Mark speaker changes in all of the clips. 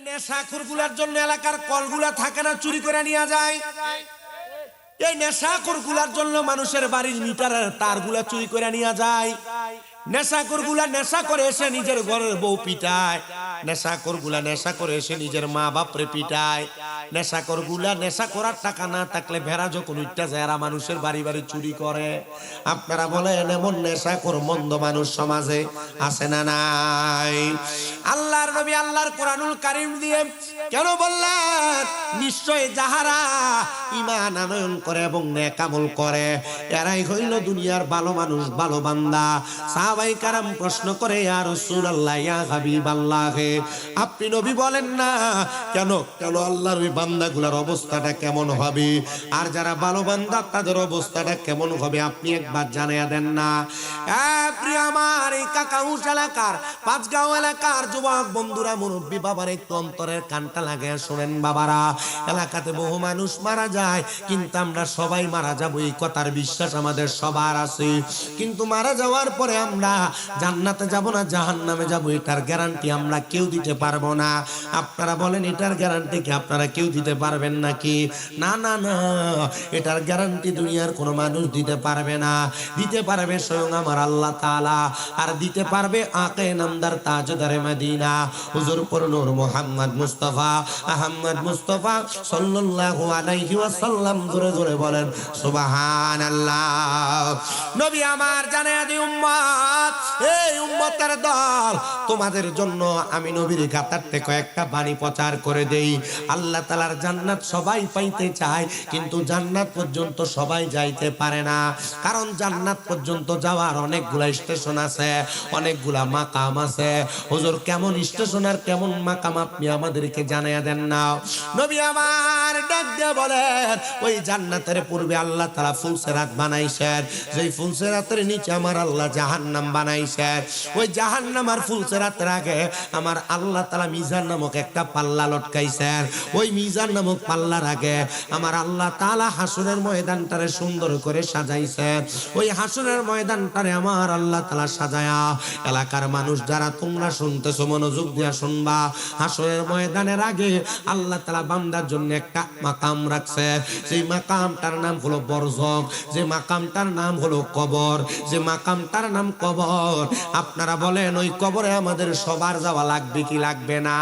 Speaker 1: নেশাখোরগুলার জন্য এলাকার কলগুলা থাকে না, চুরি করে নিয়ে যায়। এই নেশাখোরগুলার জন্য মানুষের বাড়ির মিটারের তারগুলা চুরি করে নিয়ে যায়। নেশাখোরগুলা নেশা করে এসে নিজের ঘরের বউ পিটায়। নেশাখোরগুলা নেশা করে এসে নিজের মা বাপরে পিটায়। নেশাখোরগুলা নেশা করার টাকা না থাকলে ভেড়া যখন উঠতে যায় এরা মানুষের বাড়ি বাড়ি চুরি করে। আপনারা বলেন এমন নেশাখোর মন্দ মানুষ সমাজে আছে না নাই? আল্লাহর নবী আল্লাহর কোরআনুল কারীম দিয়ে কেন বললেন নিশ্চয় যাহারা ঈমান আনয়ন করে এবং নেক আমল করে এরাই হইল দুনিয়ার ভালো মানুষ, ভালো বান্দা। সাহাবায়ে কেরাম প্রশ্ন করে ইয়া রাসূলুল্লাহ, ইয়া হাবিবাল্লাহ, আপনি নবী বলেন না কেন কেন আল্লাহর ওই বান্দাগুলোর অবস্থাটা কেমন হবে, আর যারা ভালো বান্দা তাদের অবস্থাটা কেমন হবে আপনি একবার জানিয়ে দেন না। প্রিয় আমার এই কাকাউস এলাকার, পাঁচগাঁও এলাকার যুবক বন্ধুরা, মুরব্বী বাবার একটু অন্তরের কানটা লাগে শোনেন বাবারা। এলাকাতে বহু মানুষ মারা যায়, কিন্তু আমরা সবাই মারা যাবো এই কথার বিশ্বাস আমাদের সবার আছে। কিন্তু মারা যাওয়ার পরে আমরা জান্নাতে যাব না জাহান্নামে যাব এটার গ্যারান্টি আমরা কেউ দিতে পারবো না। আপনারা বলেন এটার গ্যারান্টি কি আপনারা কেউ দিতে পারবেন নাকি? না না না, এটার গ্যারান্টি দুনিয়ার কোনো মানুষ দিতে পারবে না। দিতে পারবে স্বয়ং আমার আল্লাহ তাআলা, আর দিতে পারবে আকে নামদার তাজদারে মদিনা হুজুর নূর মুহাম্মদ মুস্তাফা আহমদ মুস্তাফা সাল্লাল্লাহু আলাইহি ওয়াসাল্লাম। জোরে জোরে বলেন সুবহানাল্লাহ। নবী আমার জানায়া দি উম্মত, এই উম্মতের দল, তোমাদের জন্য আমি নবীর গাতার থেকে কয়েকটা বাণী প্রচার করে দেই। আল্লাহ তাআলার জান্নাত সবাই পাইতে চায়, কিন্তু জান্নাত পর্যন্ত সবাই যাইতে পারে না। কারণ জান্নাত পর্যন্ত যাওয়ার অনেকগুলা স্টেশন আছে, অনেকগুলা মাকাম আছে। হুজুর কেমন স্টেশন আর কেমন মাকাম আপনি আমাদেরকে জানাইয়া দেন না। নবী আমার ডাক দিয়ে বলেন ওই জান্নাতের পূর্বে আল্লাহ তাআলা ফুলসেরাত বানাইছেন, যেই ফুলসেরাতের নিচে আমার আল্লাহ জাহান্নাম বানাইছেন। ওই জাহান্নাম আর ফুলসেরাতের আগে আমার আল্লাহ তাআলা মিজান নামক একটা পাল্লা লটকাইছেন। ওই মিজান নামক পাল্লার আগে আমার আল্লাহ তাআলা হাসরের ময়দানটারে সুন্দর করে সাজাইছেন। ওই হাসরের ময়দানটারে আমার আল্লাহ তাআলা সাজায়া, এলাকার মানুষ যারা তোমরা শুনতেছো মনোযোগ দিয়া শুনবা, হাসরের ময়দানের আগে আল্লাহ তাআলা বান্দার জন্য একটা মাকাম রাখছে। সেই মাকামটার নাম হলো বরজখ, যে মাকামটার নাম হলো কবর, যে মাকামটার নাম কবর। আপনারা বলেন ওই কবরে আমাদের সবার যাওয়া লাগবে কি লাগবে না?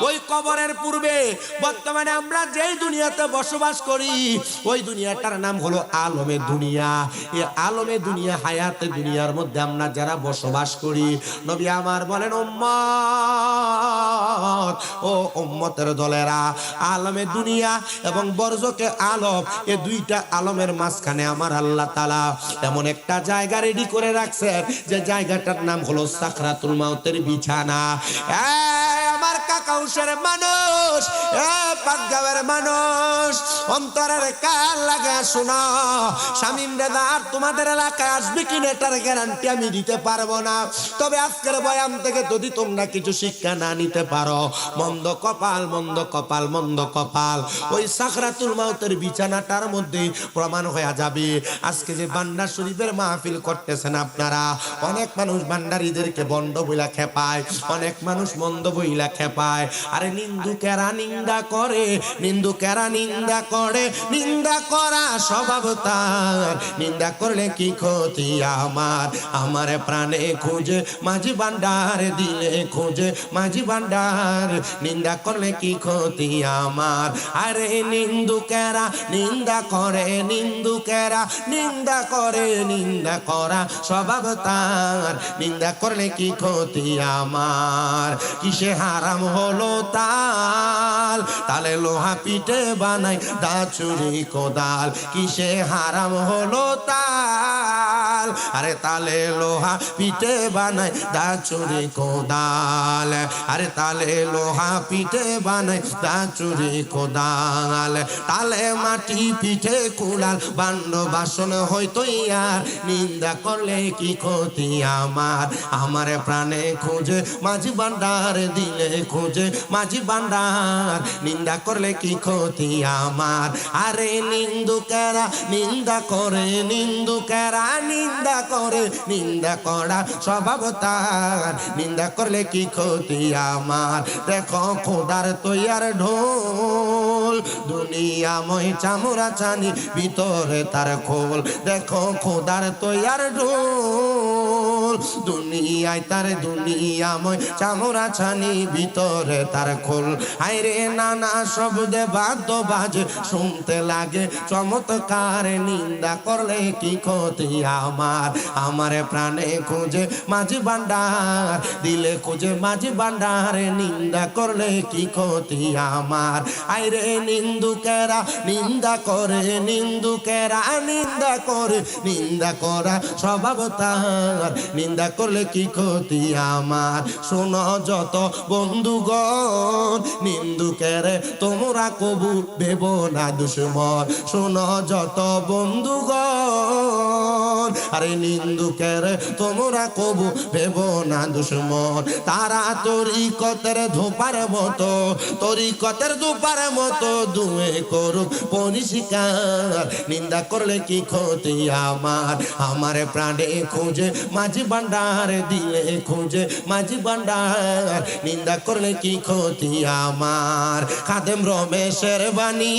Speaker 1: ওই কবরের পূর্বে বর্তমানে আমরা যেই দুনিয়াতে বসবাস করি ওই দুনিয়াটার নাম হলো আলমে দুনিয়া। এই আলমে দুনিয়া, হায়াতে দুনিয়ার মধ্যে আমরা যারা বসবাস করি, নবী আমার বলেন উম্মত, ও উম্মতের দলেরা, আলমে দুনিয়া এবং বরজকে আলম, এই দুইটা আলমের মাঝখানে আমার আল্লাহ তাআলা এমন একটা জায়গা রেডি করে রাখছেন, যে জায়গাটার নাম হলো সাকরাতুল মাউতের বিছানা। আমার কাকাউসের মানুষ, পাঁচগাঁওয়ের মানুষ, অন্তরের কান লাগা শোনা, শামীম রেজা আর তোমাদের এলাকায় আসবে কিনা এটার গ্যারান্টি আমি দিতে পারবো না। তবে আজকের বয়ান থেকে যদি তোমরা কিছু শিক্ষা না নিতে পারো, মন্দ কপাল, মন্দ কপাল, মন্দ কপাল। ওই সাকরাতুল মাউতের বিছানাটার মধ্যে প্রমাণ হয়ে যাবে। আজকে যে ভান্ডার শরীফের মাহফিল করতেছেন আপনারা, অনেক মানুষ ভান্ডারীদেরকে বন্ড বইলা খেপায়, অনেক মানুষ মন্দ বইলা খেপায়। আরে নিন্দুকেরা নিন্দা করে, নিন্দুকেরা নিন্দা করে, নিন্দা করা স্বভাব তার, নিন্দা করলে কি ক্ষতি আমার? আমার প্রাণে খুঁজে মাঝি ভান্ডার দিলে খুঁজে মাঝি ভান্ডার, নিন্দা করলে কি ক্ষতি আমার? আরে নিন্দুকেরা নিন্দা করে, নিন্দুকেরা নিন্দা করে, নিন্দা করা স্বভাব তার, নিন্দা করলে কি ক্ষতি আমার? কিসে হারাম হলো তাল, তালে লোহা পিঠে বানাই দা চুরি কোদাল। কিসে হারাম হলো তাল, আরে তালে লোহা পিঠে বানাই দা চুরি কোদাল, আরে তালে লোহা পিঠে বানাই দা চুরি কোদাল। তালে মাটি পিঠে কুড়াল বান্ড বাসন হইতো ইয়ার, নিন্দা করলে কি ক্ষতি আমার? আমার প্রাণে খুঁজে মাঝি ভান্ডার দিলে খুঁজে মাঝি ভান্ডার, নিন্দা করলে কি ক্ষতি আমার? আরে নিন্দুকেরা নিন্দা করে, নিন্দুকেরা নিন্দা নিন্দা করে, নিন্দা করা স্বভাব তার, নিন্দা করলে কি ক্ষতি আমার। দেখো খোদার তৈয়ার ঢোল, দুনিয়াময় চামড়া চানি ভিতরে তার খোল। দেখো খোদার তৈয়ার ঢোল, দুনিয়ায় তার দুনিয়াময় চামড়া ছানি ভিতরে তার খোল। হায়রে নানা শব্দে বাদ্য বাজে শুনতে লাগে চমৎকার, নিন্দা করলে কি ক্ষতি আমার। আমার প্রাণে খুঁজে মাঝি ভান্ডার, দিলে খুঁজে মাঝি ভান্ডার, নিন্দা করলে কি ক্ষতি আমার। আইরে নিন্দুকেরা নিন্দা করে, নিন্দুকেরা নিন্দা করে, নিন্দা করা স্বভাব তার, নিন্দা করলে কি ক্ষতি আমার। শোনো যত বন্ধুগণ, নিন্দুকেরে তোমরা কবু ভেব না দুশ্মন। শোনো যত বন্ধুগণ, আরে নিন্দুকেরে তোমরা কবু ভেব না দুশ্মন। তারা তরিকতের ধোপার মতো, তরিকতের ধোপার মতো দুয়ে করুক পরিষ্কার, নিন্দা করলে কি ক্ষতি আমার। আমার প্রাণে খুঁজে মাঝি ভান্ডার, দিলে খুঁজে মাঝি ভান্ডার, নিন্দা করলে কি ক্ষতি আমার। খাদেম রমেশের বাণী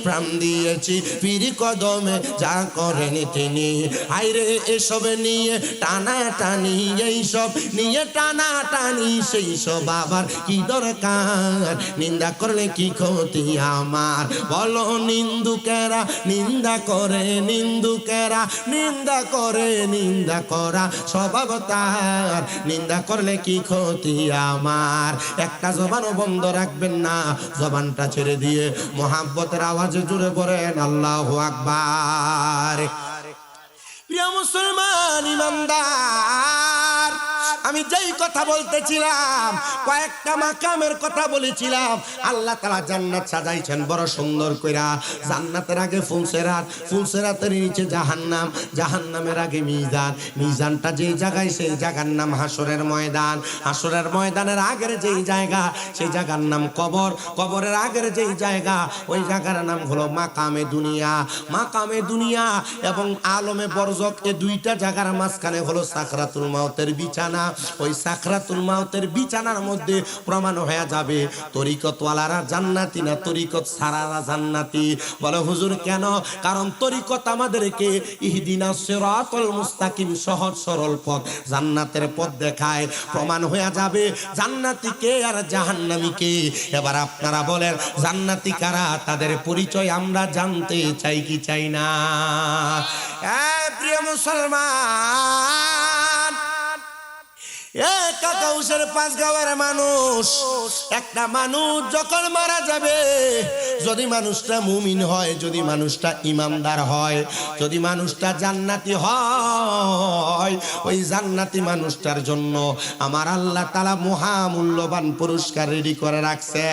Speaker 1: প্রাণ দিয়েছি পীর কদমে, যা করেন তিনি। আইরে এসব নিয়ে টানা টানি, এইসব নিয়ে টানা টানি, সেই সব আবার কি দরকার, নিন্দা করলে কি ক্ষতি আমার। বলো নিন্দুকেরা নিন্দা করে, নিন্দুকেরা নিন্দা করে, নিন্দা করা স্বভাব তার, নিন্দা করলে কি ক্ষতি আমার। একটা জবানও বন্ধ রাখবেন না, জবানটা ছেড়ে দিয়ে মোহাব্বতের আওয়াজে জুড়ে পড়েন আল্লাহু আকবার। প্রিয় মুসলমান ইমানদার, আমি যেই কথা বলতেছিলাম, কয়েকটা মাকামের কথা বলেছিলাম। আল্লাহ তাআলা জান্নাত সাজাইছেন বড় সুন্দর কইরা। জান্নাতের আগে ফুলসেরাত, ফুলসেরাতের নিচে জাহান্নাম, জাহান্নামের আগে মিজান, মিজানটা যেই জায়গায় সেই জায়গার নাম হাসরের ময়দান, হাসরের ময়দানের আগের যেই জায়গা সেই জায়গার নাম কবর, কবরের আগের যেই জায়গা ওই জায়গার নাম হলো মাকামে দুনিয়া। মাকামে দুনিয়া এবং আলমে বরজক, এই দুইটা জায়গার মাঝখানে হলো সাকরাতুল মাউতের বিছানা। ওই সাকরাতুল মাউতের বিছানার মধ্যে প্রমাণ হয়ে যাবে তরিকতওয়ালারা জান্নাতি না তরিকত ছাড়ারা জান্নাতি। বলে হুজুর কেন? কারণ তরিকত আমাদেরকে ইহদিনাস সিরাতাল মুস্তাকিম, সহজ সরল পথ, জান্নাতের পথ দেখায়। প্রমাণ হয়ে যাবে জান্নাতি কে আর জাহান্নামী কে। এবার আপনারা বলেন জান্নাতি কারা, তাদের পরিচয় আমরা জানতে চাই কি চাই না? প্রিয় মুসলমান, কাকাউসের 5 গাঁয়ের মানুষ, একটা মানুষ যখন মারা যাবে, যদি মানুষটা মুমিন হয়, যদি মানুষটা ইমানদার হয়, যদি মানুষটা জান্নাতি হয়, ওই জান্নাতি মানুষটার জন্য আমার আল্লাহ তাআলা মহামূল্যবান পুরস্কার রেডি করে রাখছে।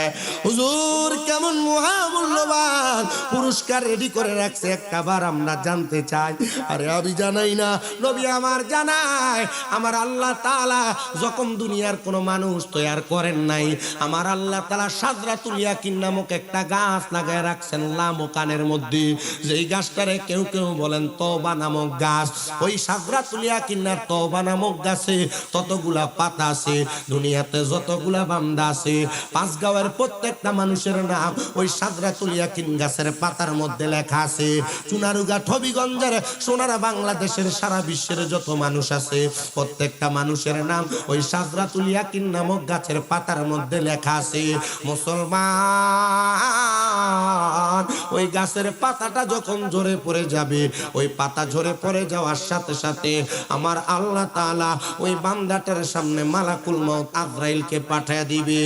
Speaker 1: হুজুর কেমন মহামূল্যবান পুরস্কার রেডি করে রাখছে একবার আমরা জানতে চাই। আরে আমি জানাই না, নবী আমার জানায়। আমার আল্লাহ তাআলা যখন দুনিয়ার কোন মানুষ তৈয়ার করেন নাই, আমার আল্লাহ তাআলা সাদরাতুল ইয়াকিন নামক একটা গাছ লাগায় রাখছেন লামকানের মধ্যে। যেই গাছটারে কেউ কেউ বলেন তওবা নামক গাছ। ওই সাদরাতুল ইয়াকিন না তওবা নামক গাছে ততগুলা পাতা আছে। দুনিয়াতে যতগুলা বান্দা আছে, 5 গাঁয়ের প্রত্যেকটা মানুষের নাম ওই সাদরাতুল ইয়াকিন গাছের পাতার মধ্যে লেখা আছে। চুনারুঘাট, হবিগঞ্জের, সোনারা, বাংলাদেশের, সারা বিশ্বের যত মানুষ আছে প্রত্যেকটা মানুষের নাম ওই সাদরাতুল ইয়াকিন নামক গাছের পাতার মধ্যে লেখা আছে। মুসলমান, ওই গাছের পাতাটা যখন ঝরে পড়ে যাবে, ওই পাতা ঝরে পড়ে যাওয়ার সাথে সাথে আমার আল্লাহ তাআলা ওই বান্দাটার সামনে মালাকুল মউত আজরাইলকে পাঠিয়ে দিবে।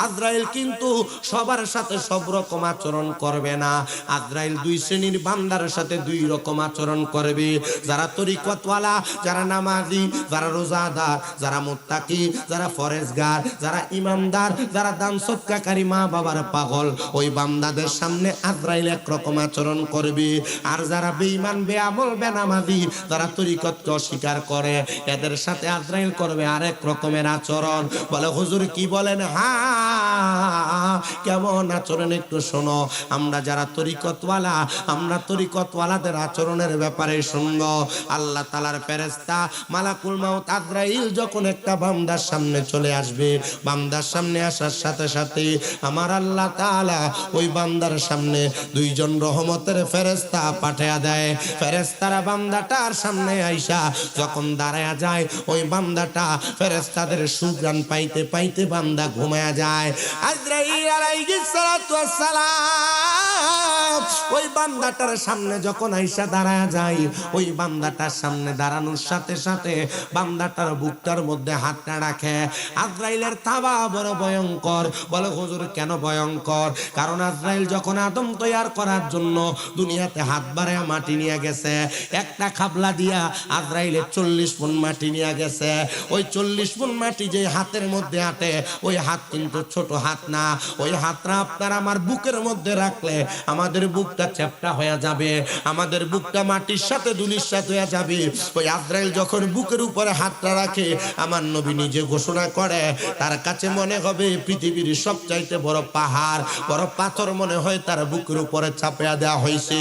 Speaker 1: আজরাইল কিন্তু সবার সাথে সব রকম আচরণ করবে না। আজরাইল 2 শ্রেণীর বান্দার সাথে 2 রকম আচরণ করবে। যারা তরিকতওয়ালা, যারা নামাজি, যারা রোজাদার, যারা মুত্তাকি, যারা ফরেজগার, যারা ইমানদার, যারা দান সদকাকারী, মা বাবার পাগল, ওই বান্দাদের বান্দাদের সামনে আজরাইল একরকম আচরণ করবে, আর যারা বেঈমান বেআমল বেনামাজি যারা তরিকতকে অস্বীকার করে এদের সাথে আজরাইল করবে আরেক রকমের আচরণ। বলে হুজুর কি বলেন? হ্যাঁ, কেমন আচরণ একটু শোনো। আমরা যারা তরিকতওয়ালা আমরা তরিকতওয়ালাদের আচরণের ব্যাপারে শুনবো। আল্লাহ তাআলার ফেরেশতা মালাকুল মাউত আজরাইল যখন একটা বান্দার সামনে চলে আসবে, বান্দার সামনে আসার সাথে সাথে আমার আল্লাহ তাআলা ওই বান্দার সামনে দুইজন রহমতের ফেরেশতা পাঠিয়ে দেয়। ফেরেশতারা বান্দাটার সামনে আইসা যখন দাঁড়ায়া যায়, ওই বান্দাটা ফেরেশতাদের সুঘ্রাণ পাইতে পাইতে বান্দা ঘুমায়া যায়। আজরাইল আলাইহিস সালাতু ওয়াস সালাম ওই বান্দাটার সামনে যখন আইসা দাঁড়ায়া যায়, ওই বান্দাটার সামনে দাঁড়ানোর সাথে সাথে বান্দাটার বুকটার মধ্যে হাতটা রাখে। আজরাইলের তাওবা বড় ভয়ঙ্কর। বলে হুজুর কেন ভয়ঙ্কর? কারণ আজরাইল যখন আদম তৈয়ার করার জন্য দুনিয়াতে হাত বাড়ায় মাটি নিয়ে গেছে, একটা খাবলা দিয়া আজরাইলের 40 মণ মাটি নিয়ে গেছে। ওই 40 মণ মাটি যে হাতের মধ্যে আটে, ওই হাত কিন্তু ছোট হাত না। ওই হাতটা আপনার আমার বুকের মধ্যে রাখলে আমাদের বুকটা চ্যাপ্টা হয়ে যাবে, আমাদের বুকটা মাটির সাথে ধুলির সাথে হয়ে যাবে। ওই আজরাইল যখন বুকের উপরে হাতটা রাখে, আমার নবী নিজে ঘোষণা করে তার কাছে মনে হবে পৃথিবীর সবচাইতে বড় পাহাড়, বড় পাথর মনে হয় তার বুকের উপরে চাপিয়ে দেওয়া হয়েছে।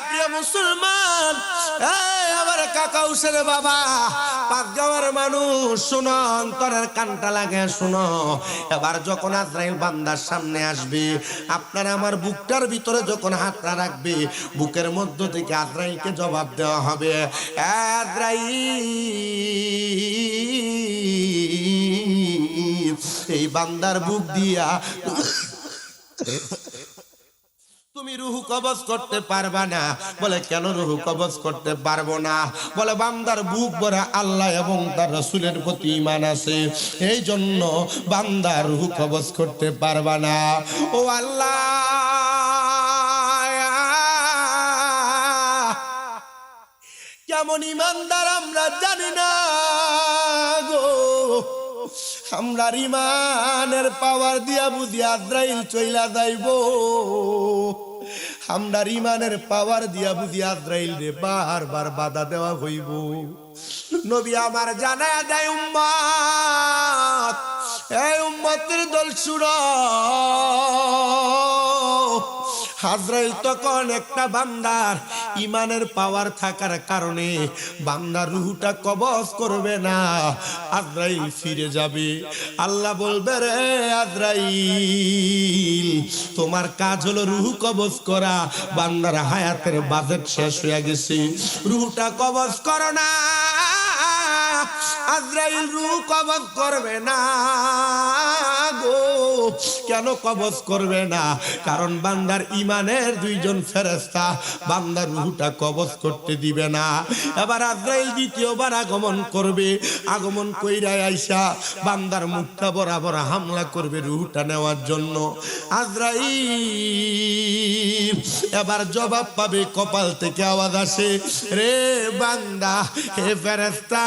Speaker 1: প্রিয় মুসলমান, আমার কাকা উসের বাবা, পাঁচগাঁওয়ের মানুষ শোনো, অন্তরের কানটা লাগে শোনো। এবার যখন আজরাইল বান্দার সামনে আসবে, আপনার আমার বুকটার ভিতরে যখন হাতটা রাখবে, বুকের মধ্য থেকে আজরাইলকে জবাব দেওয়া হবে, আজরাইল এই বান্দার বুক দিয়া তুমি রুহু কবজ করতে পারবা না। বলে কেন রুহু কবজ করতে পারবো না? বলে বান্দার বুক ভরা আল্লাহ এবং তার রাসূলের প্রতি ঈমান আছে, এই জন্য বান্দা রুহু কবজ করতে পারবা না। ও আল্লাহ, কেমন ঈমানদার আমরা জানি না গো। আমরা ঈমানের পাওয়ার দিয়া বুঝি আজরাইল চইলা যাইব, আমরা ঈমানের পাওয়ার দিয়া বুঝি আজরাইল রে বারবার বাধা দেওয়া হইব। নবী আমার জানায়া দেয় উম্মত, এই উম্মতের দল শুনো, আজরাইল তখন একটা বান্দার ঈমানের পাওয়ার থাকার কারণে বান্দার রূহটা কবজ করবে না, আজরাইল ফিরে যাবে। আল্লাহ বলবে, রে আজরাইল তোমার কাজ হলো রূহ কবজ করা, বান্দার হায়াতের বাজেট শেষ হয়ে গেছে, রূহটা কবজ করো না। আজরাইল রূহ কবজ করবে না গো। কেন কবজ করবে না? কারণ বান্দার ঈমানের দুইজন ফেরেশতা বান্দার রূহটা কবজ করতে দিবে না। এবার আজরাইল দ্বিতীয়বার আগমন করবে, আগমন কইরা আইসা বান্দার মুখটা বরাবর হামলা করবে রূহটা নেওয়ার জন্য। আজরাইল এবার জবাব পাবে, কপাল থেকে আওয়াজ আসে, রে বান্দা, হে ফেরেশতা,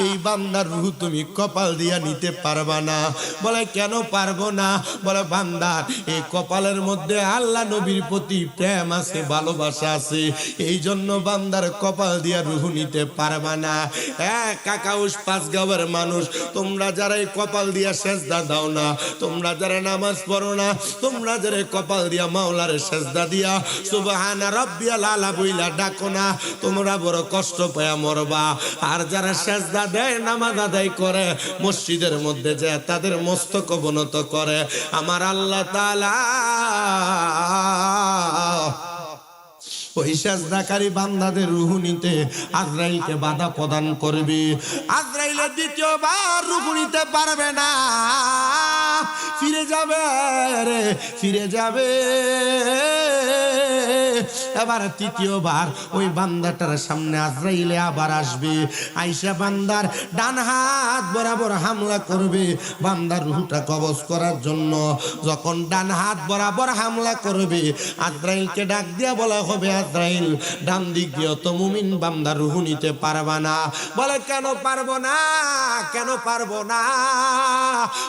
Speaker 1: এই বান্দার রূহ তুমি কপাল দিয়া নিতে পারবা না। বলে কেন পারবো না? বলে বান্দার এই কপালের মধ্যে আল্লাহ নবীর প্রতি প্রেম আছে, ভালোবাসা আছে, এই জন্য বান্দার কপাল দিয়া রূহ নিতে পারবা না। কাকাউস পাঁচগাঁওয়ের মানুষ, তোমরা যারা এই কপাল দিয়া সেজদা দাও না, তোমরা যারা নামাজ পড়ো না, তোমরা যারা কপাল দিয়া মাওলার সেজদা দিয়া সুবহানা রাব্বিয়াল আলা বইলা ডাকো না, তোমরা বড় কষ্ট পায়া মরবা। আর যারা সেজদা দেয়, নামাজ আদায় করে, মসজিদের মধ্যে যায় তাদের মস্তক অবনত করে, আমার আল্লাহ তাআলা ওই সেজদাকারী বান্দাদের রূহ নিতে আজরাইলকে বাধা প্রদান করবে। আজরাইলের দ্বিতীয়বার রূহ নিতে পারবে না, ফিরে যাবে রে, ফিরে যাবে। এবার তৃতীয়বার ওই বান্দাটার সামনে আজরাইলে আবার আসবে, আইসা বান্দার ডান হাত বরাবর হামলা করবে বান্দার রূহটা কবজ করার জন্য। যখন ডান হাত বরাবর হামলা করবে আজরাইলকে ডাক দিয়া বলা হবে, আজরাইল ডান দিক দিয়ে তো মুমিন বান্দার রূহ নিতে পারবা না। বলে কেন পারবো না, কেন পারবো না?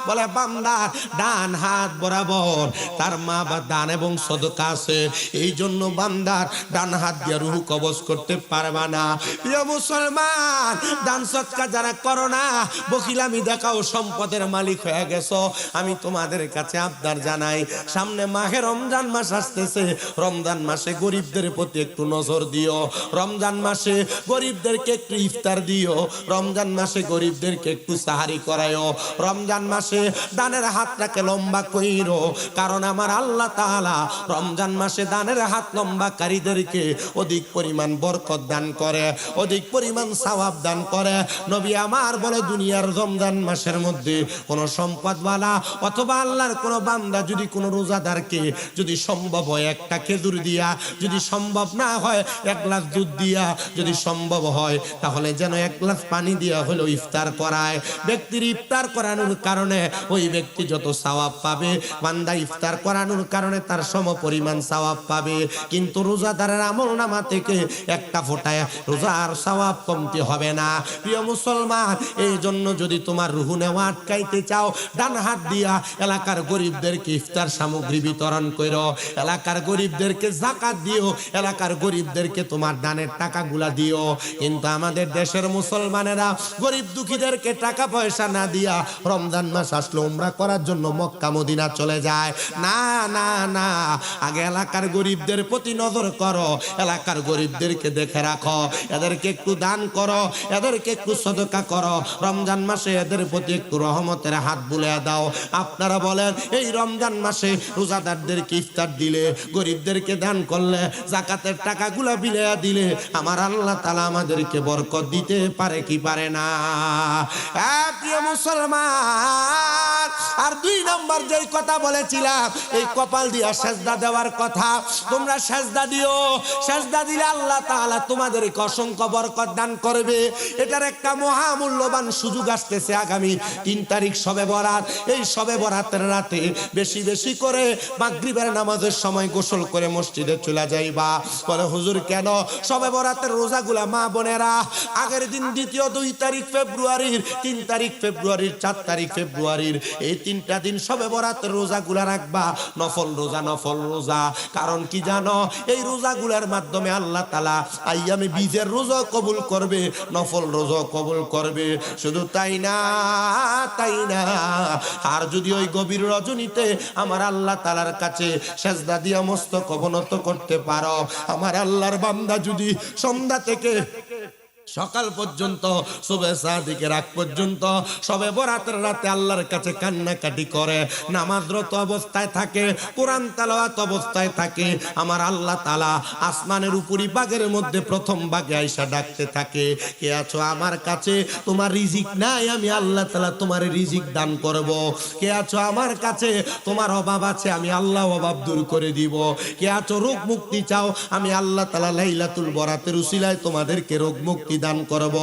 Speaker 1: বলে বান্দার ডান হাত বরাবর তার মা বা দান এবং সদকা আছে, এই জন্য বান্দার ডান হাত দিয়ে রূহ কবজ করতে পারবা না। প্রিয় মুসলমান, দান সদকা যারা করো না, বকিলামি দেখাও, সম্পদের মালিক হয়ে গেছো। আমি তোমাদের কাছে আবদার জানাই, সামনে মাহে রমজান মাস আসতেছে, রমজান মাসে গরিবদের প্রতি একটু নজর দিও, রমজান মাসে গরিবদেরকে একটু ইফতার দিও, রমজান মাসে গরিবদেরকে একটু সাহারি করায়ও, রমজান মাসে দানের হাতটাকে লম্বা কইরো। কারণ আমার আল্লাহ তাআলা রমজান মাসে দানের হাত লম্বাকারীদেরকে অধিক পরিমাণ বরকত দান করে, অধিক পরিমাণ সওয়াব দান করে। নবী আমার বলে, দুনিয়ার রমজান মাসের মধ্যে কোন সম্পদওয়ালা অথবা আল্লাহর কোন বান্দা যদি কোন রোজাদারকে যদি সম্ভব হয় একটা খেজুর দিয়া, যদি সম্ভব না হয় এক গ্লাস দুধ দিয়া, যদি সম্ভব হয় তাহলে যেন এক গ্লাস পানি দিয়া হলো ইফতার করায়, ব্যক্তির ইফতার করানোর কারণে ওই ব্যক্তি যত সওয়াব পাবে, বান্দা ইফতার করানোর কারণে তার সম পরিমাণ সওয়াব পাবে। কিন্তু রোজাদারের আমলনামা থেকে একটা ফোঁটায় রোজার সওয়াব কমতি হবে না। প্রিয় মুসলমান, এই জন্য যদি তোমার রুহ নেওয়া আটকাইতে চাও, ডান হাত দিয়া এলাকার গরিবদেরকে ইফতার সামগ্রী বিতরণ করো, এলাকার গরিবদেরকে যাকাত দিও, এলাকার গরিবদেরকে তোমার দানের টাকাগুলা দিও। কিন্তু আমাদের দেশের মুসলমানেরা গরিব দুঃখীদেরকে টাকা পয়সা না দিয়া রমজান মাস আসলে উমরা করার জন্য মক্কা মদিনা চলে যায়। না না না, আগে এলাকার গরিবদের প্রতি নজর করো, এলাকার গরিবদেরকে দেখে রাখো, এদেরকে একটু দান করো, এদেরকে একটু সদকা করো, রমজান মাসে এদের প্রতি একটু রহমতের হাত বুলিয়ে দাও। আপনারা বলেন, এই রমজান মাসে রোজাদারদেরকে ইফতার দিলে, গরিবদেরকে দান করলে, যাকাতের টাকাগুলা বিলিয়ে দিলে আমার আল্লাহ তাআলা আমাদেরকে বরকত দিতে পারে কি পারে না? প্রিয় মুসলমান, আর দুই নম্বর যেই কথা বলেছিলাম, এই কপাল দিয়া সেজদা দেওয়ার কথা। তোমরা সেজদা দিও, সেজদা দিলে আল্লাহ তাআলা তোমাদেরকে অসংখ্য বরকত দান করবে। এটার একটা মহামূল্যবান সুযোগ আসতেছে আগামী 3 তারিখ শবে বরাত। এই শবে বরাতের রাতে বেশি বেশি করে মাগরিবের নামাজের সময় গোসল করে মসজিদে চলে যাইবা। বলে হুজুর কেন? শবে বরাতের রোজাগুলা মা বোনেরা আগের দিন দ্বিতীয় 2 তারিখ ফেব্রুয়ারির, 3 তারিখ ফেব্রুয়ারির, 4 তারিখ ফেব্রুয়ারির, এই 3টা দিন শবে বরাতের রোজাগুলা রাখবা। নফল রোজা, নফল রোজা। কারণ কি জানো? এই রোজাগুলার মাধ্যমে আল্লাহ তাআলা আইয়ামে বীজের রোজা কবুল করবে, নফল রোজা কবুল করবে। শুধু তাই না, তাই না, আর যদি ওই গভীর রজনীতে আমার আল্লাহ তাআলার কাছে সেজদা দিয়া মস্তক অবনত করতে পারো, আমার আল্লাহর বান্দা যদি সন্ধ্যা থেকে সকাল পর্যন্ত, সুবে সাদিকের রাত পর্যন্ত শবে বরাতের রাতে আল্লাহর কাছে কান্নাকাটি করে, নামাজরত অবস্থায় থাকে, কোরআন তেলাওয়াত অবস্থায় থাকে, আমার আল্লাহ তাআলা আসমানের উপরি ভাগের মধ্যে প্রথম ভাগে আইসা ডাকতে থাকে, কে আছো আমার কাছে? তোমার রিজিক নাই, আমি আল্লাহ তাআলা তোমার রিজিক দান করব। কে আছো আমার কাছে? তোমার অভাব আছে, আমি আল্লাহ অভাব দূর করে দিব। কে আছো রোগ মুক্তি চাও? আমি আল্লাহ তাআলা লাইলাতুল বরাতের উসিলায় তোমাদেরকে রোগ মুক্তি দান করব।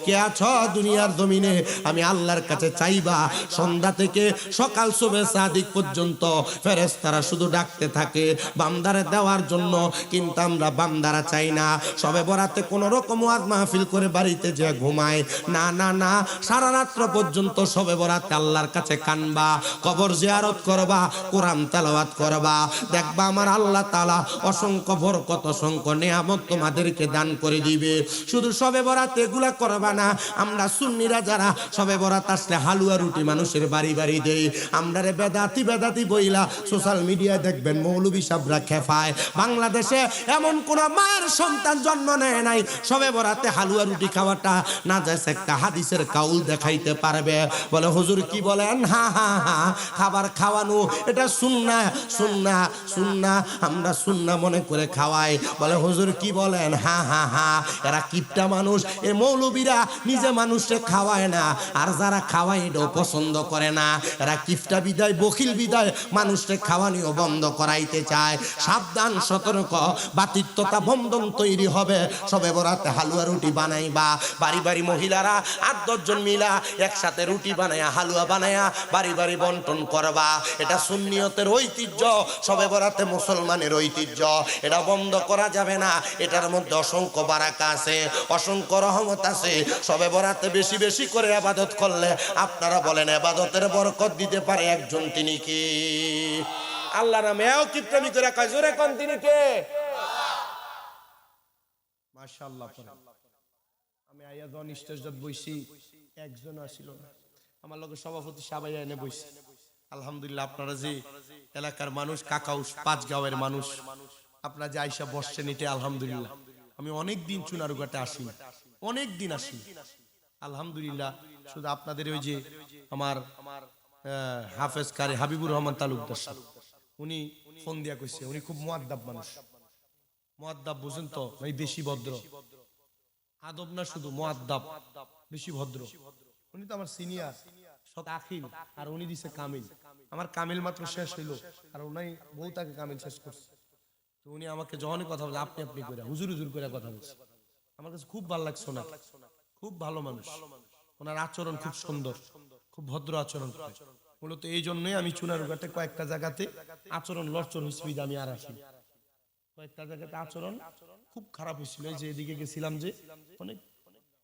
Speaker 1: কে আছো দুনিয়ার জমিনে? আমি আল্লাহর কাছে চাইবা। সন্ধ্যা থেকে সকাল সুবে সাদিক পর্যন্ত ফেরেশতারা শুধু ডাকতে থাকে বান্দারে দেওয়ার জন্য। কিন্তু আমরা বান্দারা চাই না, শবে বরাতে কোন রকম ওয়াজ মাহফিল করে বাড়িতে যে ঘুমায়, না না না, সারা রাত্র পর্যন্ত শবে বরাতে আল্লাহর কাছে কানবা, কবর জিয়ারত করবা, কোরআন তেলাওয়াত করবা। দেখবা আমার আল্লাহ তাআলা অসংখ্য বরকত, অসংখ্য নিয়ামত তোমাদেরকে দান করে দিবে। শুধু শবে বরাত এগুলা করবা না। আমরা সুন্নিরা যারা শবে বরাত আসলে হালুয়া রুটি মানুষের বাড়ি বাড়ি দেই, আমরারে বেদাতি বেদাতি বইলা সোশ্যাল মিডিয়ায় দেখবেন মৌলবী সাহেবরা খেফায়। বাংলাদেশে এমন কোন মায়ের সন্তান জন্ম নেয় নাই শবে বরাতে হালুয়া রুটি খাওয়াটা না যায় একটা হাদিসের কাউল দেখাইতে পারবে। বলে হুজুর কি বলেন? হা হা হা, খাবার খাওয়ানো এটা সুন্নাহ, সুন্নাহ, সুন্নাহ, আমরা সুন্নাহ মনে করে খাওয়াই। বলে হুজুর কি বলেন? হা হা হা, এরা কিপটা মানুষ, মানুষ। এই মৌলবীরা নিজে মানুষকে খাওয়ায় না, আর যারা খাওয়ায় এটাও পছন্দ করে না। এরা কিফটা বিদায়, বখিল বিদায় মানুষকে খাওয়ানিও বন্ধ করাইতে চায়। সাবধান, সতর্ক, বাতিত্বতা বন্ধন তৈরি হবে। সবে বরাতে হালুয়া রুটি বানাইবা, বাড়ি বাড়ি মহিলারা ৮-১০ জন মিলা একসাথে রুটি বানায়া, হালুয়া বানায়া বাড়ি বাড়ি বন্টন করবা। এটা সুন্নিয়তের ঐতিহ্য, সবে বরাতে মুসলমানের ঐতিহ্য। এটা বন্ধ করা যাবে না। এটার মধ্যে অসংখ্য বারাকা আছে, অসংখ্য রহমত আছে। সবে বরাতে বেশি বেশি করে ইবাদত করলে আপনারা বলেন ইবাদতের বরকত দিতে পারে একজন, তিনি কি? আল্লাহ নামেও কিপটামি করে কয়, জোরে কোন তিনি কে? মাশাআল্লাহ। আমি আইয়া যখন স্টেজত বইছি একজন আসিল না, আমার লগে সভাপতি সাবাই এনে বইছে। আলহামদুলিল্লাহ, আপনারা যে এলাকার মানুষ, কাকাউস ৫ গাঁওয়ের মানুষ, আপনারা যে আইসা বসছেন, এটা আলহামদুলিল্লাহ। আমি অনেক দিন চুনারুঘাটে আসি, অনেক দিন আসি আলহামদুলিল্লাহ। শুধু আপনাদের ওই যে আমার হাফেজ কারি হাবিবুর রহমান তালুকদার সাহেব, উনি ফোন দিয়া কইছে, উনি খুব মুআদ্দাব মানুষ। মুআদ্দাব বুঝেন তো, ভাই বেশি ভদ্র, আদব না শুধু মুআদ্দাব, বেশি ভদ্র। উনি তো আমার সিনিয়র, সত আখিল, আর উনি দিছে কামিল। আমার কামিল মাত্র শেষ হইল, আর উনি বউ তাকে কামিল শেষ করছে। তো উনি আমাকে যখনই কথা বলে আপনি আপনি করে, হুজুর হুজুর করে কথা বলছে। আমার কাছে খুব ভালো লাগছে না, খুব ভালো মানুষ। ওনার আচরণ খুব সুন্দর, খুব ভদ্র আচরণ করে। মূলত এই জন্যই আমি চুনারুঘাটে কয়েকটা জায়গাতে আচরণ লড়চড় হয়েছিল, আমি আর আসি। কয়েকটা জায়গাতে আচরণ খুব খারাপ হয়েছিল। এই যে এদিকে গেছিলাম, যে অনেক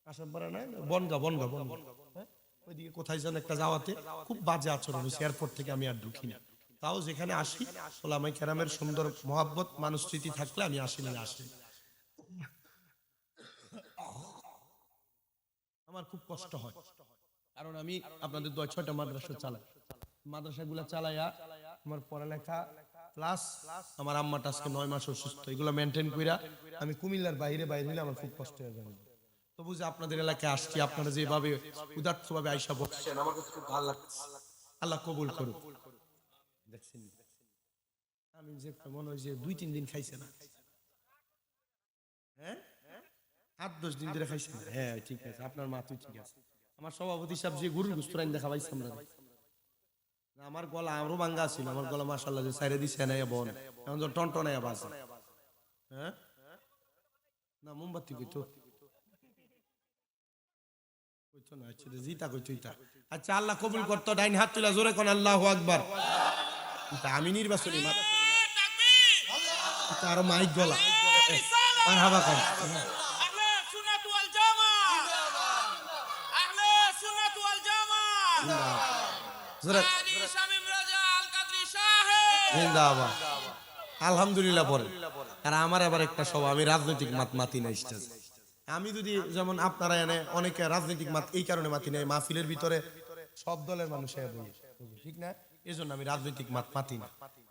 Speaker 1: আসাম পারা নাই, বনগা বনগা বনগা, হ্যাঁ ওইদিকে কোথায় যেন একটা যাওয়াতে খুব বাজে আচরণ হয়েছে। এয়ারপোর্ট থেকে আমি আর ঢুকি না। তাও যেখানে আসি ওলামায়ে কেরামের সুন্দর মহাব্বত মানুষ স্মৃতি থাকলে আমি আসি না, আসি। আমার খুব কষ্ট হয়, কারণ আমি আপনাদের 6টা মাদ্রাসা চালাই। মাদ্রাসাগুলা চালাইয়া আমার পড়ালেখা প্লাস আমার আম্মাটা আজকে 9 মাস অসুস্থ, এগুলো মেনটেন কইরা আমি কুমিল্লার বাইরে হইলে আমার খুব কষ্ট হয়ে যাবে। তবু যে আপনাদের এলাকায় আসছি, আপনারা যেভাবে উদাত্তভাবে আইসা বসছেন, আমার কাছে খুব ভালো লাগছে। আল্লাহ কবুল করুক। দেখছেন, আমি যে মনে হয় যে 2-3 দিন খাইছে না, হ্যাঁ 8-10 দিন ধরে খাইছে না। হ্যাঁ ঠিক আছে, আপনার মা তুই ঠিক আছে। আমার সভাপতি সাহেব যে গরুর গোশত রাইন দেখা পাইছে আমরা, আমার গলা আরো ভাঙ্গা ছিল, আমার গলা মাশাআল্লাহ যে সাইরে দিছে না বন, এখন তো টনটনায়া বাজে। হ্যাঁ না মোমবাতি কইতো কইতো না, আচ্ছা জিতা কইতো ইতা। আচ্ছা আল্লাহ কবুল করতো। ডাইন হাত তুলা জোরে কোন আল্লাহু আকবার। এটা আমি নির্বাচনী মা, এটা আরো মাইক গলা মারহাবা কর। আহলে সুন্নাত ওয়াল জামাআহ, আহলে সুন্নাত ওয়াল জামাআহ, জোরে শামীম রাজা আল কাদরি সাহেব জিন্দাবাদ। আলহামদুলিল্লাহ পড়ে। আর আমার আবার একটা সব, আমি রাজনৈতিক মাতি না স্টেজ। আমি যদি যেমন আপনারা এনে অনেকে রাজনৈতিক মাত এই কারণে মাতি নাই, মাহফিলের ভিতরে সব দলের মানুষ ঠিক না, এই জন্য আমি রাজনৈতিক মাতি না।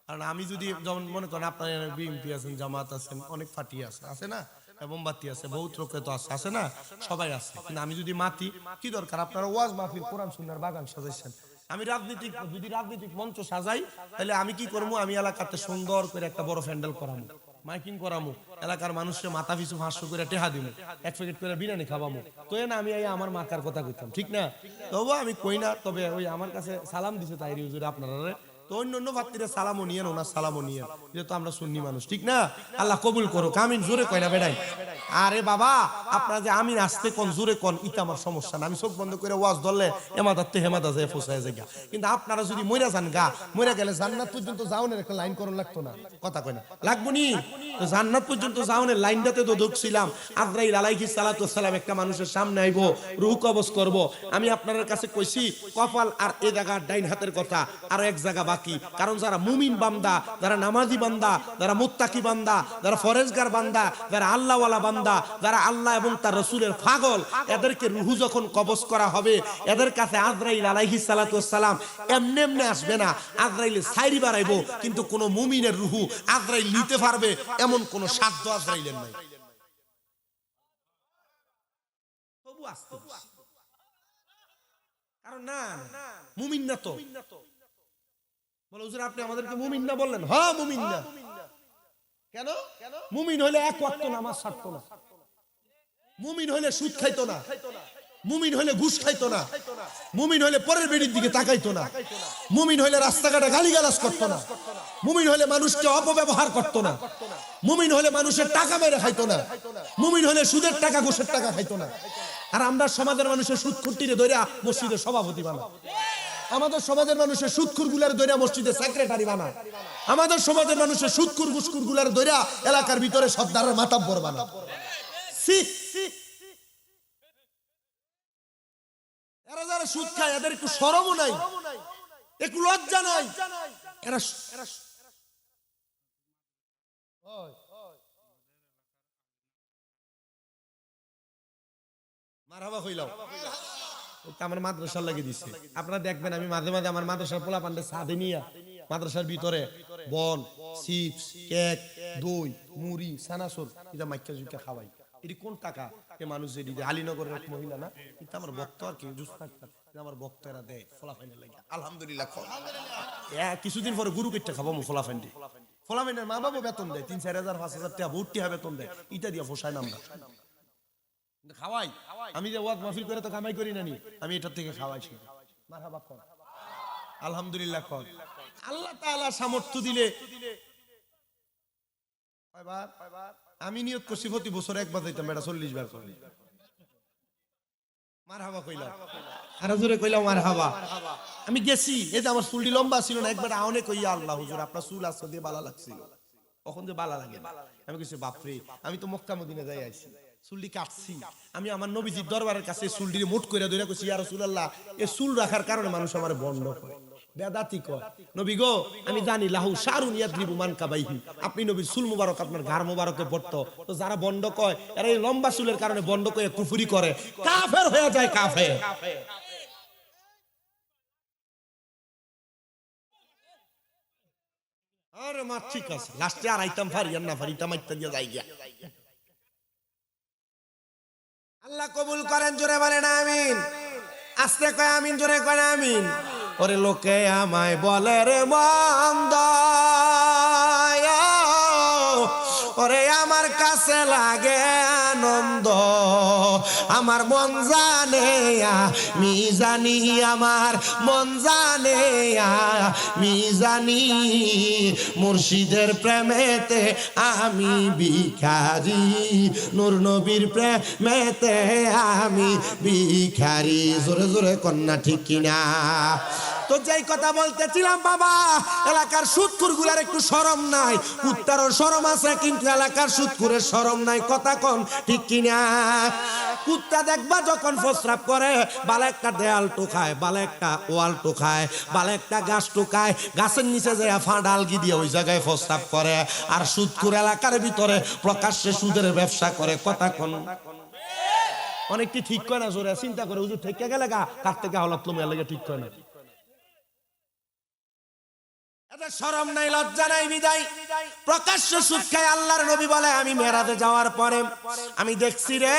Speaker 1: কারণ আমি যদি যেমন মনে করেন আপনারা বিএনপি আছেন, জামাত আছেন, অনেক ফাটি আছে, আছে না, মোমবাতি আছে, বহুত রোকে তো আছে না, সবাই আছে। কিন্তু আমি যদি মাতি, কি দরকার? আপনারা ওয়াজ মাহফিল কোরআন সুন্নাহর বাগান সাজাইছেন, আমি যদি রাজনৈতিক মঞ্চ সাজাই, তাহলে আমি কি করবো? আমি এলাকাতে সুন্দর করে একটা বড় প্যান্ডেল করামু, মাইকিং করামু, এলাকার মানুষকে মাথা পিছু 500 করে টেহা দিমু, 1 প্যাকেট করে বিরিয়ানি খাওয়ামু। তো না আমি আমার মাকার কথা কইতাম, ঠিক না? তবু আমি কই না। তবে ওই আমার কাছে সালাম দিছে তাইরি হুজুর আপনারা, তো অন্য ভাত্তিরে সালামও নিয়েন, ওনার সালামও নিয়েন, যেহেতু আমরা সুন্নি মানুষ, ঠিক না? আল্লাহ কবুল করুক। আমিন জোরে কয় না বেড়াই। আরে বাবা, আপনারা যে আমিন আসতে কোন জোরে কোন, ইটা আমার সমস্যা না। আমি চোখ বন্ধ করে ওয়াজ ধরলে এমাদাতে হেমাদা যায় ফোসায় যায়। কিন্তু আপনারা যদি মইরা যান গা, মইরা গেলে জান্নাত পর্যন্ত যাওনের একটা লাইন করন লাগতো না? কথা কয় না, লাগবো নি? তো জান্নাত পর্যন্ত যাওনের লাইনটাতে তো ঢুকছিলাম। আজরাইল আলাইহিস সালাতু ওয়াস সালাম একটা মানুষের সামনে আইবো, রূহ কবজ করব। আমি আপনাদের কাছে কইছি কপাল আর এ জায়গা ডাইন হাতের কথা, আর এক জায়গা বাকি। কারণ যারা মুমিন বান্দা, যারা নামাজি বান্দা, যারা মুত্তাকি বান্দা, যারা ফরেজগার বান্দা, যারা আল্লাহওয়ালা বান্দা, যারা আল্লাহ এবং তার রাসূলের পাগল, এদেরকে রূহ যখন কবজ করা হবে, এদের কাছে আজরাইল আলাইহিস সালাতু ওয়াস সালাম এমনি এমনি আসবে না। আজরাইল সাইরি বাড়াইবো, কিন্তু কোন মুমিনের রূহ আজরাইল নিতে পারবে এমন কোন সাধ্য আজরাইলের নাই। তবু আসতে, কারণ না মুমিন না তো। বলে হুজুর আপনি আমাদেরকে মুমিন না বললেন? হ্যাঁ মুমিন না। কেন? মুমিন হইলে 1 ওয়াক্ত নামাজ ছাড়তো না, মুমিন হইলে সুদ খাইতো না, মুমিন হইলে ঘুষ খাইতো না, মুমিন হইলে পরের বেডির দিকে তাকাইতো না, মুমিন হইলে রাস্তাঘাটে গালিগালাজ করতো না, মুমিন হইলে মানুষকে অপব্যবহার করতো না, মুমিন হইলে মানুষের টাকা মেরে খাইতো না, মুমিন হইলে সুদের টাকা ঘুষের টাকা খাইতো না। আর আমরা সমাজের মানুষের সুদ খুঁটিরে ধরে মসজিদের সভাপতি বানা, আমাদের সমাজের মানুষের সুদখুর গুলার ধরে মসজিদের সেক্রেটারি বানা, আমাদের সমাজের মানুষের সুদখুর ঘুষখুর গুলার ধরে এলাকার ভিতরে সর্দারের মাতাব্বর বানা। এরা যারা সুদ খায় এদের একটু শরমও নাই, একটু লজ্জা নাই। এরা মারহাবা কইলাও আমার মাদ্রাসার লাগিয়ে দিছে। আপনারা দেখবেন আমি মাঝে মাঝে আমার মাদ্রাসার পোলা পান্ডে সাদে নিয়া মাদ্রাসার ভিতরে বন, চিপস, কেক, দই, মুড়ি, সানাসুর এটা মাইকা জুইকা খাওয়াই। এটি কোন টাকা এ মানুষ যে দিতে আলীনগরের এক মহিলা না, এটা আমার ভক্ত আর কি জুস থাকতাম, আমার ভক্তরা দেয় ফলাফাইনের লাগে। আলহামদুলিল্লাহ কিছুদিন পরে গুরু কেটে খাবো ফলাফাইন্ডি, ফলাফাইনের মা বাবা বেতন দেয় 3-4 হাজার 5,000 টাকা ভর্তি হবে বেতন দেয়, ইটা দিয়া ফসাই নাম খাওয়াই। আমি যে ওয়াজ মাহফিল করে তো কামাই করি না, আমি এটার থেকে খাওয়াইছি। মারহাবা কর, আলহামদুলিল্লাহ কর। আল্লাহ তাআলা সামর্থ্য দিলে আমি নিয়ত করছি প্রতি বছর একবার যাইতাম, এটা 40 বার করি। মারহাবা কইলাম, আরো জোরে কইলাম মারহাবা। আমি গেছি, এই যে আমার চুলটি লম্বা ছিল না, একবার আওনে কইয়া আল্লাহ হুজুর আপনার চুল আসতে দিয়ে বালা লাগছিল, তখন যে বালা লাগে না। আমি কইছি বাপরে, আমি তো মক্কা মদিনা যাই আইছি, চুলটি কাটছি। আমি আমার নবীজির দরবারের কাছে চুলটি মোট করে ধরে কইছি ইয়া রাসূলুল্লাহ, এই চুল রাখার কারণে মানুষ আমার বন্ধ করে বেদাতি কয়। নবী গো আমি জানি লাহু শারুন ইয়াদরিবু মান কাবাইহি, আপনি নবীর চুল মুবারক আপনার ঘাড় মুবারকে পড়তো, তো যারা বন্ধ কয় এরা এই লম্বা চুলের কারণে বন্ধ করে কুফরি করে, কাফের হয়ে যায় কাফের। আরে মা ঠিক আছে, লাস্টে আর আইতাম ফারি আর না ফারি তামাইতা দিয়া যাই গিয়া। আল্লাহ কবুল করেন, জোরে বলেন আমিন। আস্তে কয় আমিন, জোরে কয় আমিন। ওরে লোকে আমায় বলে রে মন্দ, ওরে আমার কাছে লাগে আনন্দ, আমার মন জানে আমি জানি, আমার মন জানে আমি জানি, মুর্শিদের প্রেমেতে আমি ভিখারি, নূর নবীর প্রেমেতে আমি ভিখারি। জোরে জোরে কন্যা ঠিক কিনা? তো যেই কথা বলতেছিলাম বাবা, এলাকার সুদখুর গুলার একটু শরম নাই, কুত্তারও শরম আছে কিন্তু এলাকার সুদখুরের শরম নাই। কথা কোন ঠিক কিনা? কুত্তা দেখবা যখন প্রস্রাব করে বালা একটা দেয়াল টোকায়, বালা একটা ওয়াল টোকায়, বালা একটা গাছ টোকায়, গাছের নিচে যায় ফাঁডালগি দিয়ে ওই জায়গায় প্রস্রাব করে। আর সুদখুর এলাকার ভিতরে প্রকাশ্যে সুদের ব্যবসা করে। কথা কোন? অনেকটি ঠিক করে না, জোরে চিন্তা করে হুজুর থেকে গেলে গা কার থেকে হলাত লোমের লাগে ঠিক করে না। এদের শরম নাই, লজ্জা নাই, বিদায় প্রকাশ্য সুদ খায়। আল্লাহর নবী বলে আমি মেরাজে যাওয়ার পরে আমি দেখছি রে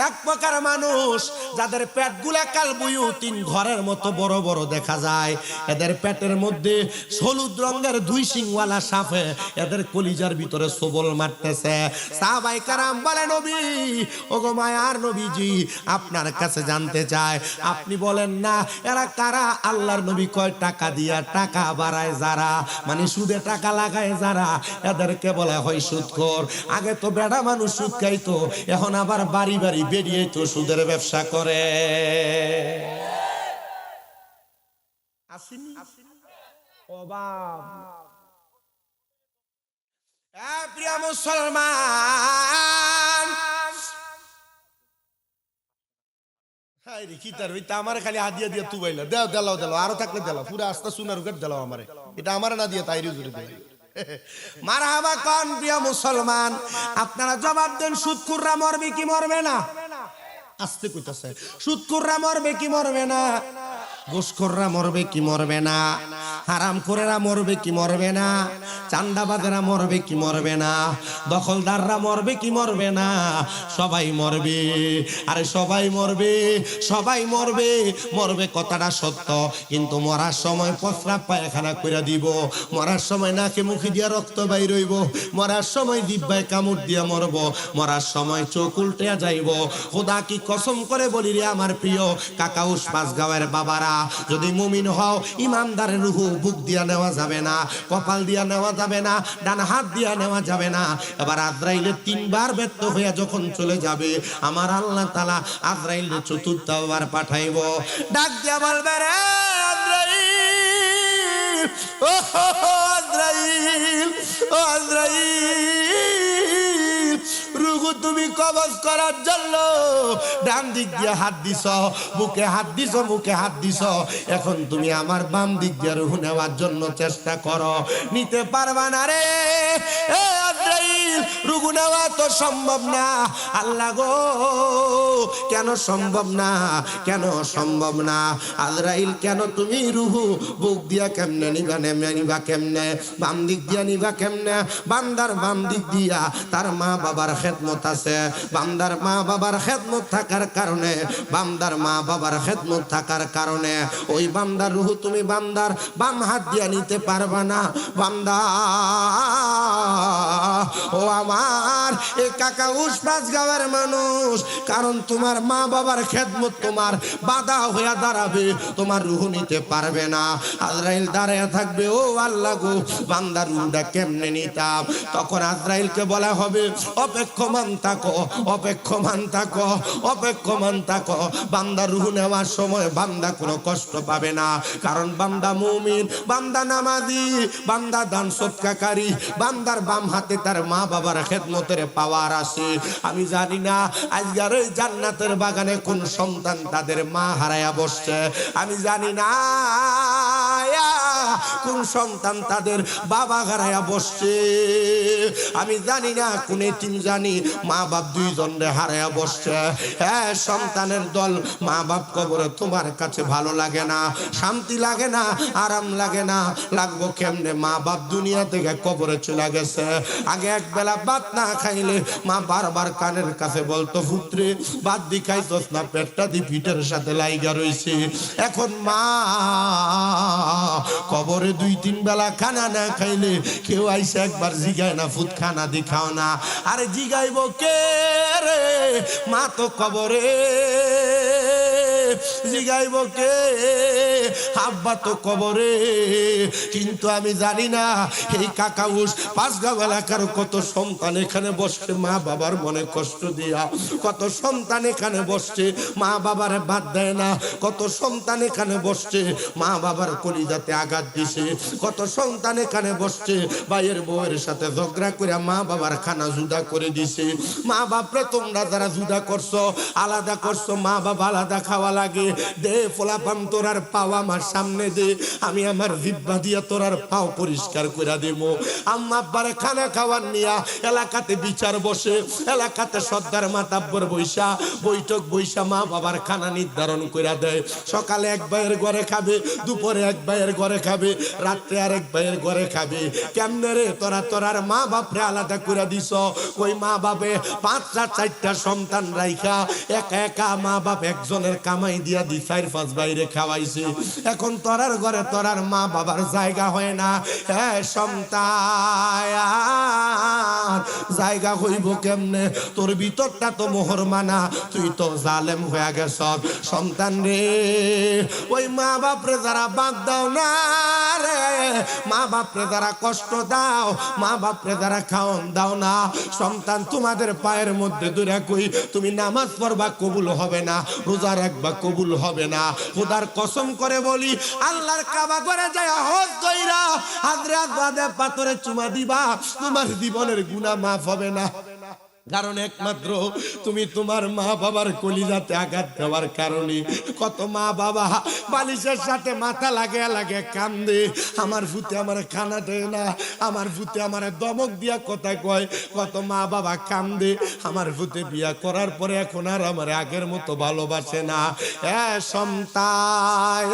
Speaker 1: এক প্রকার মানুষ যাদের পেটগুলা কাল বুয়ুতিন ঘরের মতো বড় বড় দেখা যায়, এদের পেটের মধ্যে হলুদ রঙের 2 শিংওয়ালা সাপে এদের কলিজার ভিতরে সবল মারতেছে। সাহাবায়ে কেরাম বলে নবী, ওগো মায়ার নবীজি আপনার কাছে জানতে চায়, আপনি বলেন না এরা কারা? আল্লাহর নবী কয় টাকা দিয়া টাকা বাড়ায় যারা, মানে সুদে টাকা লাগায় যারা, এদেরকে বলা হয় সুদখোর। আগে তো বেড়া মানুষ সুদ খাইতো, এখন আবার বাড়ি বাড়ি বেরিয়ে তো সুদের ব্যবসা করে। আসেনি অভাব। প্রিয় মুসলমান, আমার খালি হাদিয়া দিয়ে তু বাইলা দেও, দেলাও দেলাও, আরো থাকলে দেলাও, পুরো আস্তা সোনার উগার দেলাও আমারে, এটা আমার না দিয়ে তাইরি জুড়ে দেয়। মারহাবা কোন প্রিয় মুসলমান? আপনারা জবাব দেন, সুদখুররা মরবে কি মরবে না? আস্তে কইতাছে, সুদখুররা মরবে কি মরবে না? ঘুষখোররা মরবে কি মরবে না? হারামখোরেরা মরবে কি মরবে না? চান্দাবাজেরা মরবে কি মরবে না, দখলদাররা মরবে কি মরবে না, সবাই মরবে। আরে সবাই মরবে, সবাই মরবে, মরবে কথাটা সত্য, কিন্তু মরার সময় প্রস্রাব পায়খানা কইরা দিব, মরার সময় নাকে মুখে দিয়া রক্ত বাইর হইব, মরার সময় জিহ্বায় কামড় দিয়া মরব, মরার সময় চোখ উল্টে যাইব। খোদা কি কসম করে বলি রে আমার প্রিয় কাকাউস পাঁচগাঁওয়ের বাবারা, যদি মুমিন হও ইমানদারের রুহু বুক দিয়া নেওয়া যাবে না, কপাল দিয়া নেওয়া যাবে না, ডান হাত দিয়া নেওয়া যাবে না। এবার আজরাইলে তিনবার ব্যর্থ হইয়া যখন চলে যাবে, আমার আল্লাহ তাআলা আজরাইলের চতুর্থবার পাঠাইব, ডাক দিয়া বলবে রে আজরাইল, ও আজরাইল, ও আজরাইল, রুহু তুমি কবজ করার জন্য ডান দিক দিয়ে হাত দিছ, বুকে হাত দিছ, মুখে হাত দিছ, এখন তুমি আমার বাম দিক দিয়ে রুহু নেওয়ার জন্য চেষ্টা করো, নিতে পারবা না রে আজরাইল, রুহু নেওয়া তো সম্ভব না। আল্লাহ গো কেন সম্ভব না, কেন সম্ভব না? আজরাইল কেন তুমি রুহু বুক দিয়া কেমনে নিবা, নেমে নিবা কেমনে, বাম দিক দিয়া নিবা কেমনে? বান্দার বাম দিক দিয়া তার মা বাবার খেদমত আছে, বান্দার মা বাবার খেদমত থাকার কারণে, বান্দার মা বাবার খেদমত থাকার কারণে ওই বান্দার রুহু তুমি বান্দার বাম হাত দিয়া নিতে পারবা না। বান্দা ও আমার এই কাকাউস পাঁচগাঁওয়ের মানুষ, কারণ তোমার মা বাবার খেদমত তোমার বাধা হইয়া দাঁড়াবে, তোমার রুহু নিতে পারবে না। আজরাইল দাঁড়ায় থাকবে, ও আল্লাহ গো বান্দার রুহুটা কেমনে নিতাম? তখন আজরাইলকে বলা হবে অপেক্ষমান থাকো, অপেক্ষমান থাকো, অপেক্ষমান থাকো। বান্দার রুহু নেওয়ার সময় বান্দা কোনো কষ্ট পাবে না, কারণ বান্দা মুমিন, বান্দা নামাজি, বান্দা দান সৎকারী, বান্দার বাম হাতে তার মা বাবার খেদমতের পাওয়ার আছে। আমি জানি না আজকের ওই জান্নাতের বাগানে কোন সন্তান তাদের মা হারায়া বসছে, আমি জানি না কোন সন্তান তাদের বাবা হারায়া বসছে, আমি জানি না কোন এতিম জানি মা বাপ দুইজনে হারায়া বসছে। হ্যাঁ সন্তানের দল, মা বাপ কবরে তোমার কাছে ভালো লাগে না, শান্তি লাগে না, আরাম লাগে না, লাগবো কেমনে? মা বাপ দুনিয়া থেকে কবরে চলে গেছে, আগে এক বেলা ভাত না খাইলে মা বারবার কানের কাছে বলতো পুত্রে ভাত দি খাইছস না, পেটটা দি পিঠের সাথে লাইগা রইছে। এখন মা কবরে দুই তিন বেলা খানা না খাইলে কেউ আইসে একবার জিগায় না ফুত খানা দি খাও না, আরে জিগাইব কে রে? মা তো কবরে, জিগাইব কে? আব্বা তো কবরে। কিন্তু আমি জানি না এই কাকাউস পাঁচগাঁও এলাকার কত সন্তান এখানে বসছে মা বাবার মনে কষ্ট দিয়া, কত সন্তান এখানে বসছে মা বাবার বাদ দেয় না, কত সন্তান এখানে বসছে মা বাবার কলিজাতে আঘাত দিছে, কত সন্তান এখানে বসছে ভাইয়ের বউয়ের সাথে ঝগড়া করে মা বাবার খানা জুদা করে দিছে। মা বাপরে তোমরা যারা জুদা করছো, আলাদা করছো, মা বাবা আলাদা খাওয়া লাগে, দে ফোলাপান তোরার পাও আমার সামনে দে, আমি আমার জিহ্বা দিয়া তোরার পাও পরিষ্কার করে দেব। আম্মা আব্বারে খানা খাওয়ার নিয়া এলাকাতে বিচার বসে, এলাকাতে সর্দার মাতাব্বর বৈশা বৈঠক বৈশা মা বাবার খানা নির্ধারণ করে দেয়। সকালে এক ভাইয়ের ঘরে খাবে, দুপুরে এক ভাইয়ের ঘরে খাবে, রাত্রে আরেক ভাইয়ের ঘরে খাবে। কেমনে রে তোরা তোরার মা বাপরে আলাদা করে দিছ? ওই মা বাপে পাঁচটা চারটা সন্তান রাইখা একা একা মা বাপ একজনের কামাই দিয়া দি চার পাঁচ বাইরে খাওয়াইছে। এখন তোরার ঘরে তোরার মা বাবার জায়গা হয় না। হ্যাঁ সন্তান জায়গা হইব কেমনে? তোর ভিতরটা তো মোহর মানা, তুই তো জালেম হয়ে গেছ। সন্তান রে ওই মা বাপরে যারা বাদ দাও না রে, মা বাপরে যারা কষ্ট দাও, মা বাপরে যারা খাওয়ান দাও না, সন্তান তোমাদের পায়ের মধ্যে দূরে কই তুমি নামাজ পড়বা কবুল হবে না, রোজা রাখবা কবুল হবে না। খোদার কসম করে বলি আল্লাহর কাবা করে যায় হজ কইরা হাজরাত বাদে পাথরে চুমা দিবা, তোমার জীবনের গুনাহ মাফ হবে না। কারণ একমাত্র তুমি তোমার মা বাবার কলিজাতে আঘাত দেওয়ার কারণে কত মা বাবা বালিশের সাথে মাথা লাগিয়ে লাগে কান্দে, আমার ভূতে আমার খানা দেয় না, আমার ভূতে আমার দমক দিয়া কথা কয়। কত মা বাবা কান্দে, আমার ভূতে বিয়া করার পরে এখন আর আমার আগের মতো ভালোবাসে না। সন্তান,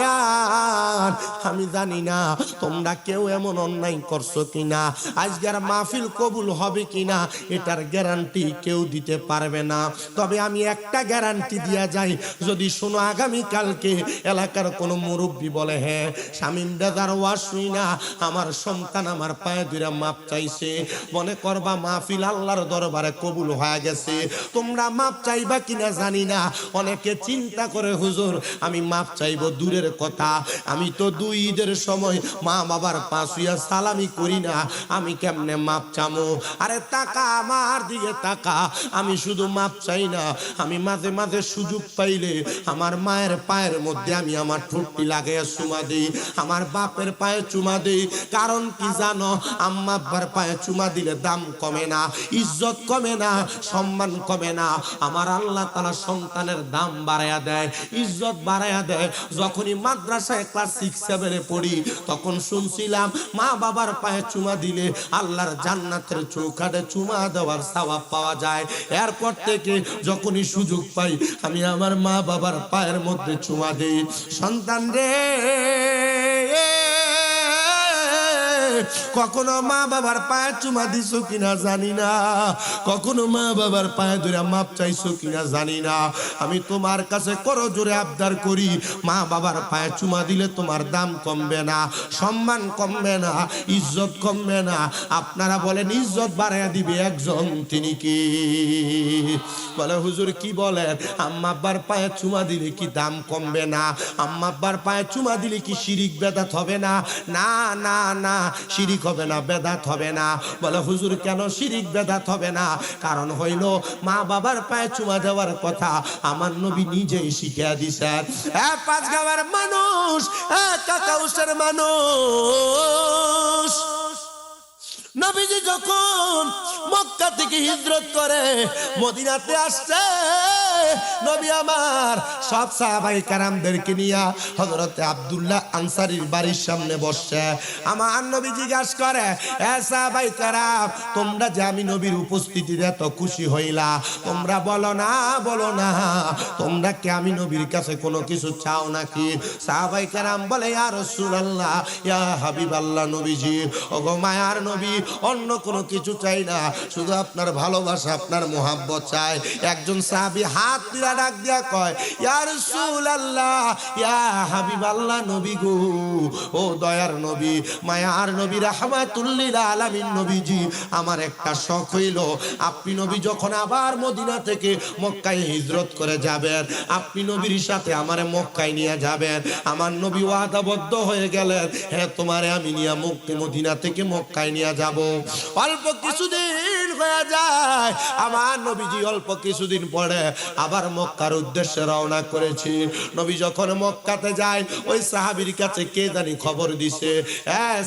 Speaker 1: আমি জানি না তোমরা কেউ এমন অন্যায় করছো কিনা, আজকের মাহফিল কবুল হবে কিনা এটার গ্যারান্টি কেউ দিতে পারবে না। তবে আমি একটা গ্যারান্টি দিয়া যাই, যদি শোনো আগামী কালকে এলাকার কোনো মুরব্বী বলে হ্যাঁ শামীম দাদার ওয়াজ শুই না আমার সন্তান আমার পায়ে ধরে মাপ চাইছে, মনে করবা মাহফিল আল্লাহর দরবারে কবুল হয়ে গেছে। তোমরা মাপ চাইবা কিনা জানি না, অনেকে চিন্তা করে হুজুর আমি মাপ চাইবো দূরের কথা, আমি তো দুই ঈদের সময় মা বাবার পা ছুঁইয়া সালামি করি না, আমি কেমনে মাপ চামো? আরে টাকা আমার দিকে টাকা, আমি শুধু মাপ চাই না, আমি মাঝে মাঝে সুযোগ পাইলে আমার মায়ের পায়ের মধ্যে আমি আমার ঠোঁটটি লাগাইয়া চুমা দিই, আমার বাপের পায়ে চুমা দিই। কারণ কি জানো, আম্মা আব্বার পায়ে চুমা দিলে দাম কমে না, ইজ্জত কমে না, সম্মান কমে না, আমার আল্লাহ তাআলা সন্তানের দাম বাড়ায়া দেয়, ইজ্জত বাড়ায়া দেয়। যখনই মাদ্রাসায় ক্লাস 6-7 এ পড়ি তখন শুনছিলাম মা বাবার পায়ে চুমা দিলে আল্লাহর জান্নাতের চৌকাঠে চুমা দেওয়ার সওয়াব পাওয়া যায়। এরপর থেকে যখনই সুযোগ পাই আমি আমার মা বাবার পায়ের মধ্যে চুমা দিই। সন্তান রে, কখনো মা বাবার পায়ে চুমা দিছো কিনা জানি না, কখনো মা বাবার পায়ে ধরে মাপ চাইছো কিনা জানি না। আমি তোমার কাছে করো জোরে আবদার করি, মা বাবার পায়ে চুমা দিলে তোমার দাম কমবে না, সম্মান কমবে না, ইজ্জত কমবে না। আপনারা বলেন ইজ্জত বাড়াইয়া দিবে একজন, তিনি কি? বলে হুজুর কি বলেন, আম্মা আব্বার পায়ে চুমা দিলে কি দাম কমবে না? আম্মা আব্বার পায়ে চুমা দিলে কি শিরিক বেদাত হবে না? না না না, শিরিক হবে না, বেদাত হবে না। বলে হুজুর কেন শিরিক বেদাত হবে না? কারণ হইল মা বাবার পায়ে চুমা দেওয়ার কথা আমার নবী নিজেই শিখিয়ে দিছেন। পাঁচগাঁওয়ের মানুষ, কাকাউসের মানুষ, নবীজি যখন মক্কা থেকে হিজরত করে মদিনাতে আসছে, নবী আমার সব সাহাবায়ে কেরামদেরকে নিয়ে হযরত আব্দুল্লাহ আনসারীর বাড়ির সামনে বসছে। আমার নবী জিজ্ঞাসা করে, এ সাহাবায়ে কেরাম, তোমরা যে আমি নবীর উপস্থিতিতে এত খুশি হইলা, তোমরা বলো না বলো না, তোমরা কি আমি নবীর কাছে কোনো কিছু চাও নাকি? সাহাবায়ে কেরাম বলে, ইয়া রাসূলুল্লাহ, ইয়া হাবিবাল্লাহ, নবীজি, ওগো মায়ার নবী, অন্য কোনো কিছু চাই না, শুধু আপনার ভালোবাসা আপনার মোহাব্বত চাই। একজন সাহাবী হাত তুলে ডাক দিয়া কয়, ইয়া রাসূলুল্লাহ, ইয়া হাবিবাল্লাহ, নবী গো, ও দয়ার নবী, মায়ার নবী, রাহমাতুল লিল আলামিন নবীজি, আমার একটা শখ হইল, আপনি নবী যখন আবার মদিনা থেকে মক্কায় হিজরত করে যাবেন, আপনি নবীর সাথে আমারে মক্কায় নিয়ে যাবেন। আমার নবী ওয়াদাবদ্ধ হয়ে গেলেন, হ্যাঁ তোমারে আমি নিয়ে মদিনা থেকে মক্কায় নিয়ে যাব। অল্প কিছুদিন হয়ে যায়, আমার নবীজি অল্প কিছুদিন পরে আবার মক্কার উদ্দেশ্যে রওনা করেছি। নবী যখন মক্কাতে যায়, ওই সাহাবীর কাছে কে জানি খবর দিছে,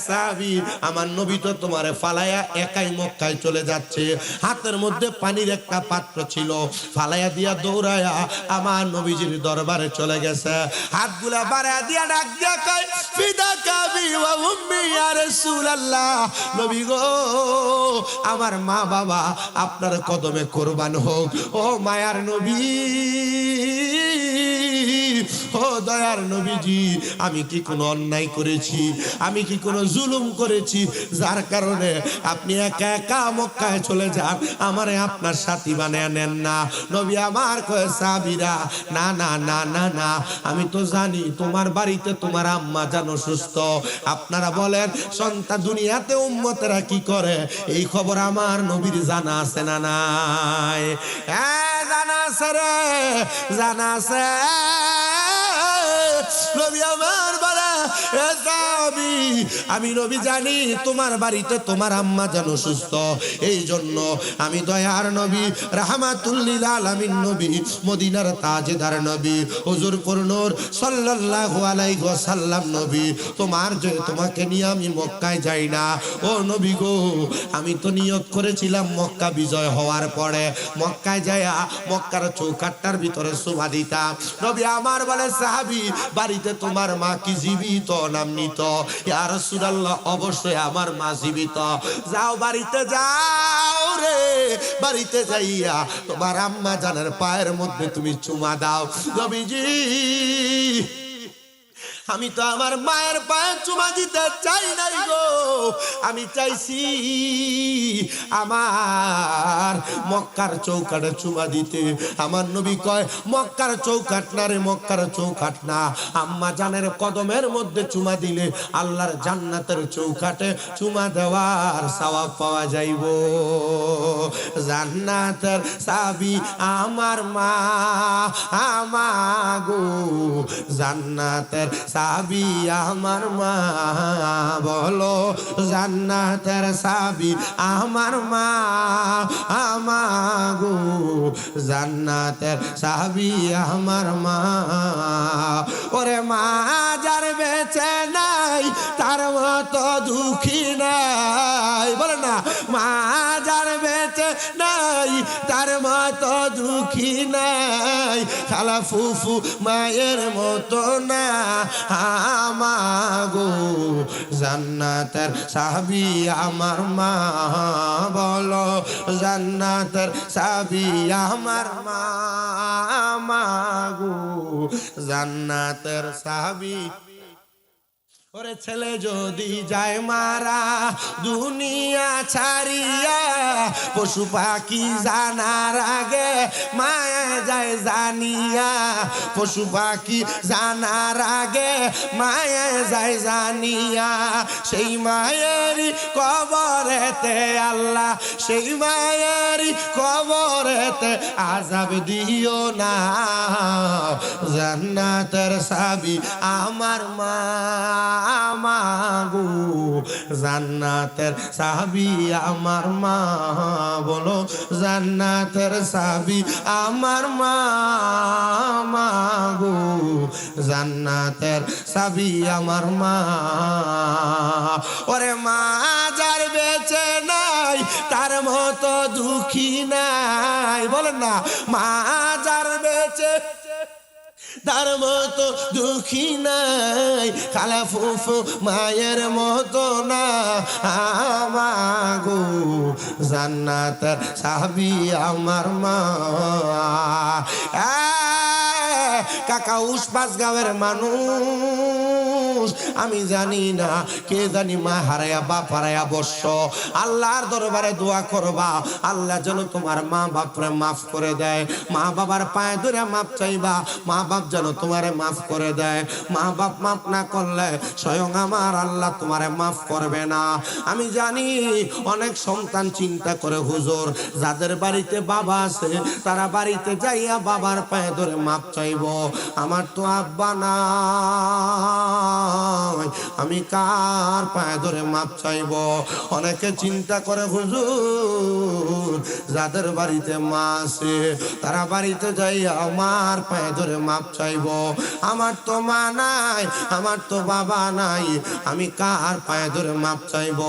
Speaker 1: সাহাবী, আমার নবী তো তোমারে ফালায়া একাই মক্কায় চলে যাচ্ছে। হাতের মধ্যে পানির একটা পাত্র ছিল, ফালায়া দিয়া দৌড়ায়া আমার নবীজির দরবারে চলে গেছে। হাতগুলা বাড়ায়া দিয়া ডাক দিয়া কয়, ফিদাকা বি ওয়া উম্মি ইয়া রাসূলুল্লাহ, নবী গো, আমার মা বাবা আপনার কদমে কোরবান হোক। ও মায়ার নবী, ও দয়ার নবীজি, আমি কি কোনো অন্যায় করেছি? আমি কি কোনো জুলুম করেছি যার কারণে আপনি একা একা মক্কায় চলে যান, আমারে আপনার সাথী বানিয়ে নেন না? নবী আমার কয়, সাহাবীরা, না না না না না, আমি তো জানি তোমার বাড়িতে তোমার আম্মা জান অসুস্থ। আপনারা বলেন সন্তান দুনিয়াতে উম্মতেরা কি করে, এই খবর আমার নবীর জানা আছে না নাই? হ্যাঁ জানা আছে রে, জানা আছে। নবী আমার বলে, এ সাহাবী, আমি নবী জানি তোমার বাড়িতে তোমার আম্মা যেন সুস্থ, এই জন্য আমি দয়ার নবী রাহমাতুল লিল আলামিন নবী মদিনার তাজদার নবী হুজুর নূর সাল্লাল্লাহু আলাইহি ওয়াসাল্লাম নবী তোমাকে নিয়ে আমি মক্কায় যাই না। ও নবী গো, আমি তো নিয়ত করেছিলাম মক্কা বিজয় হওয়ার পরে মক্কায় যায়া মক্কার চৌকাট্টার ভিতরে শোভা দিতাম। নবী আমার বলে সাহাবী, বাড়িতে তোমার মা কি জীবিত না মৃত? ইয়া রাসূলুল্লাহ, অবশ্যই আমার মা জীবিত। যাও বাড়িতে যাও রে, বাড়িতে যাইয়া তোমার আম্মা জানের পায়ের মধ্যে তুমি চুমা দাও। নবীজি, আমি তো আমার মায়ের পায়ে চুমা দিতে চাই নাই গো, আমি চাইছি আমার মক্কার চৌকাটে চুমা দিতে। আমার নবী কয়, মক্কার চৌকাট না রে, মক্কার চৌকাট না, আম্মা জানের কদমের মধ্যে চুমা দিলে আল্লাহর জান্নাতের চৌকাটে চুমা দেওয়ার সওয়াব পাওয়া যাইব। জান্নাতের চাবি আমার মা, আমাগো জান্নাতের চাবি আমার মা, বলো জান্নাতের চাবি আমার মা, আমাগো জান্নাতের চাবি আমার মা। ওরে মা যার বেঁচে নাই তার মতো দুঃখী নাই, বলে না, মা যার বেঁচে নাই তার মতো দুঃখী নাই, খালা ফুফু মায়ের মতো না, আমাগো জান্নাতের চাবি আমার মা, বলো জান্নাতের চাবি আমার মা, আমাগো জান্নাতের চাবি। ওরে ছেলে যদি যায় মারা দুনিয়া ছাড়িয়া, পশু পাখি জানার আগে মায়া যায় জানিয়া, পশু পাখি জানার আগে মায়া যায় জানিয়া, সেই মায়েরই কবরেতে আল্লাহ, সেই মায়েরই কবরেতে আযাব দিও না, জান্নাতের চাবি আমার মা, আমাগো জান্নাতের চাবি আমার মা, বলো জান্নাতের চাবি আমার মা, আমাগো জান্নাতের চাবি আমার মা। ওরে মা যার বেঁচে নাই তার মতো দুঃখী নাই, বলেন না, মা যার বেঁচে তার মতো দুঃখী নাই, খালা ফুফু মায়ের মতো না, আমাগো জান্নাতের চাবি আমার মা। কাকা উসপাস গাঁয়ের মানুষ, আমি জানি না কে জানি মা হারায়া বাপ হারায়া বর্ষ, আল্লাহর দরবারে দোয়া করবা, আল্লাহ যেন তোমার মা বাপরে মাফ করে দেয়, মা বাবার পায়ে ধরে মাপ চাইবা, মা বাপ যেন তোমারে মাফ করে দেয়। মা বাপ মাফ না করলে স্বয়ং আমার আল্লাহ তোমারে মাফ করবে না। আমি জানি অনেক সন্তান চিন্তা করে, হুজুর যাদের বাড়িতে বাবা আছে তারা বাড়িতে যাইয়া বাবার পায়ে ধরে মাপ চাইব, আমার তো আব্বা নাই, আমি কার পায়ে ধরে মাপ চাইব? অনেকে চিন্তা করে, হুজুর যাদের বাড়িতে মা আছে তারা বাড়িতে যাইয়া আমার পায়ে ধরে মাপ চাইব, আমার তো মা নাই, আমার তো বাবা নাই, আমি কার পায়ে ধরে মাপ চাইব,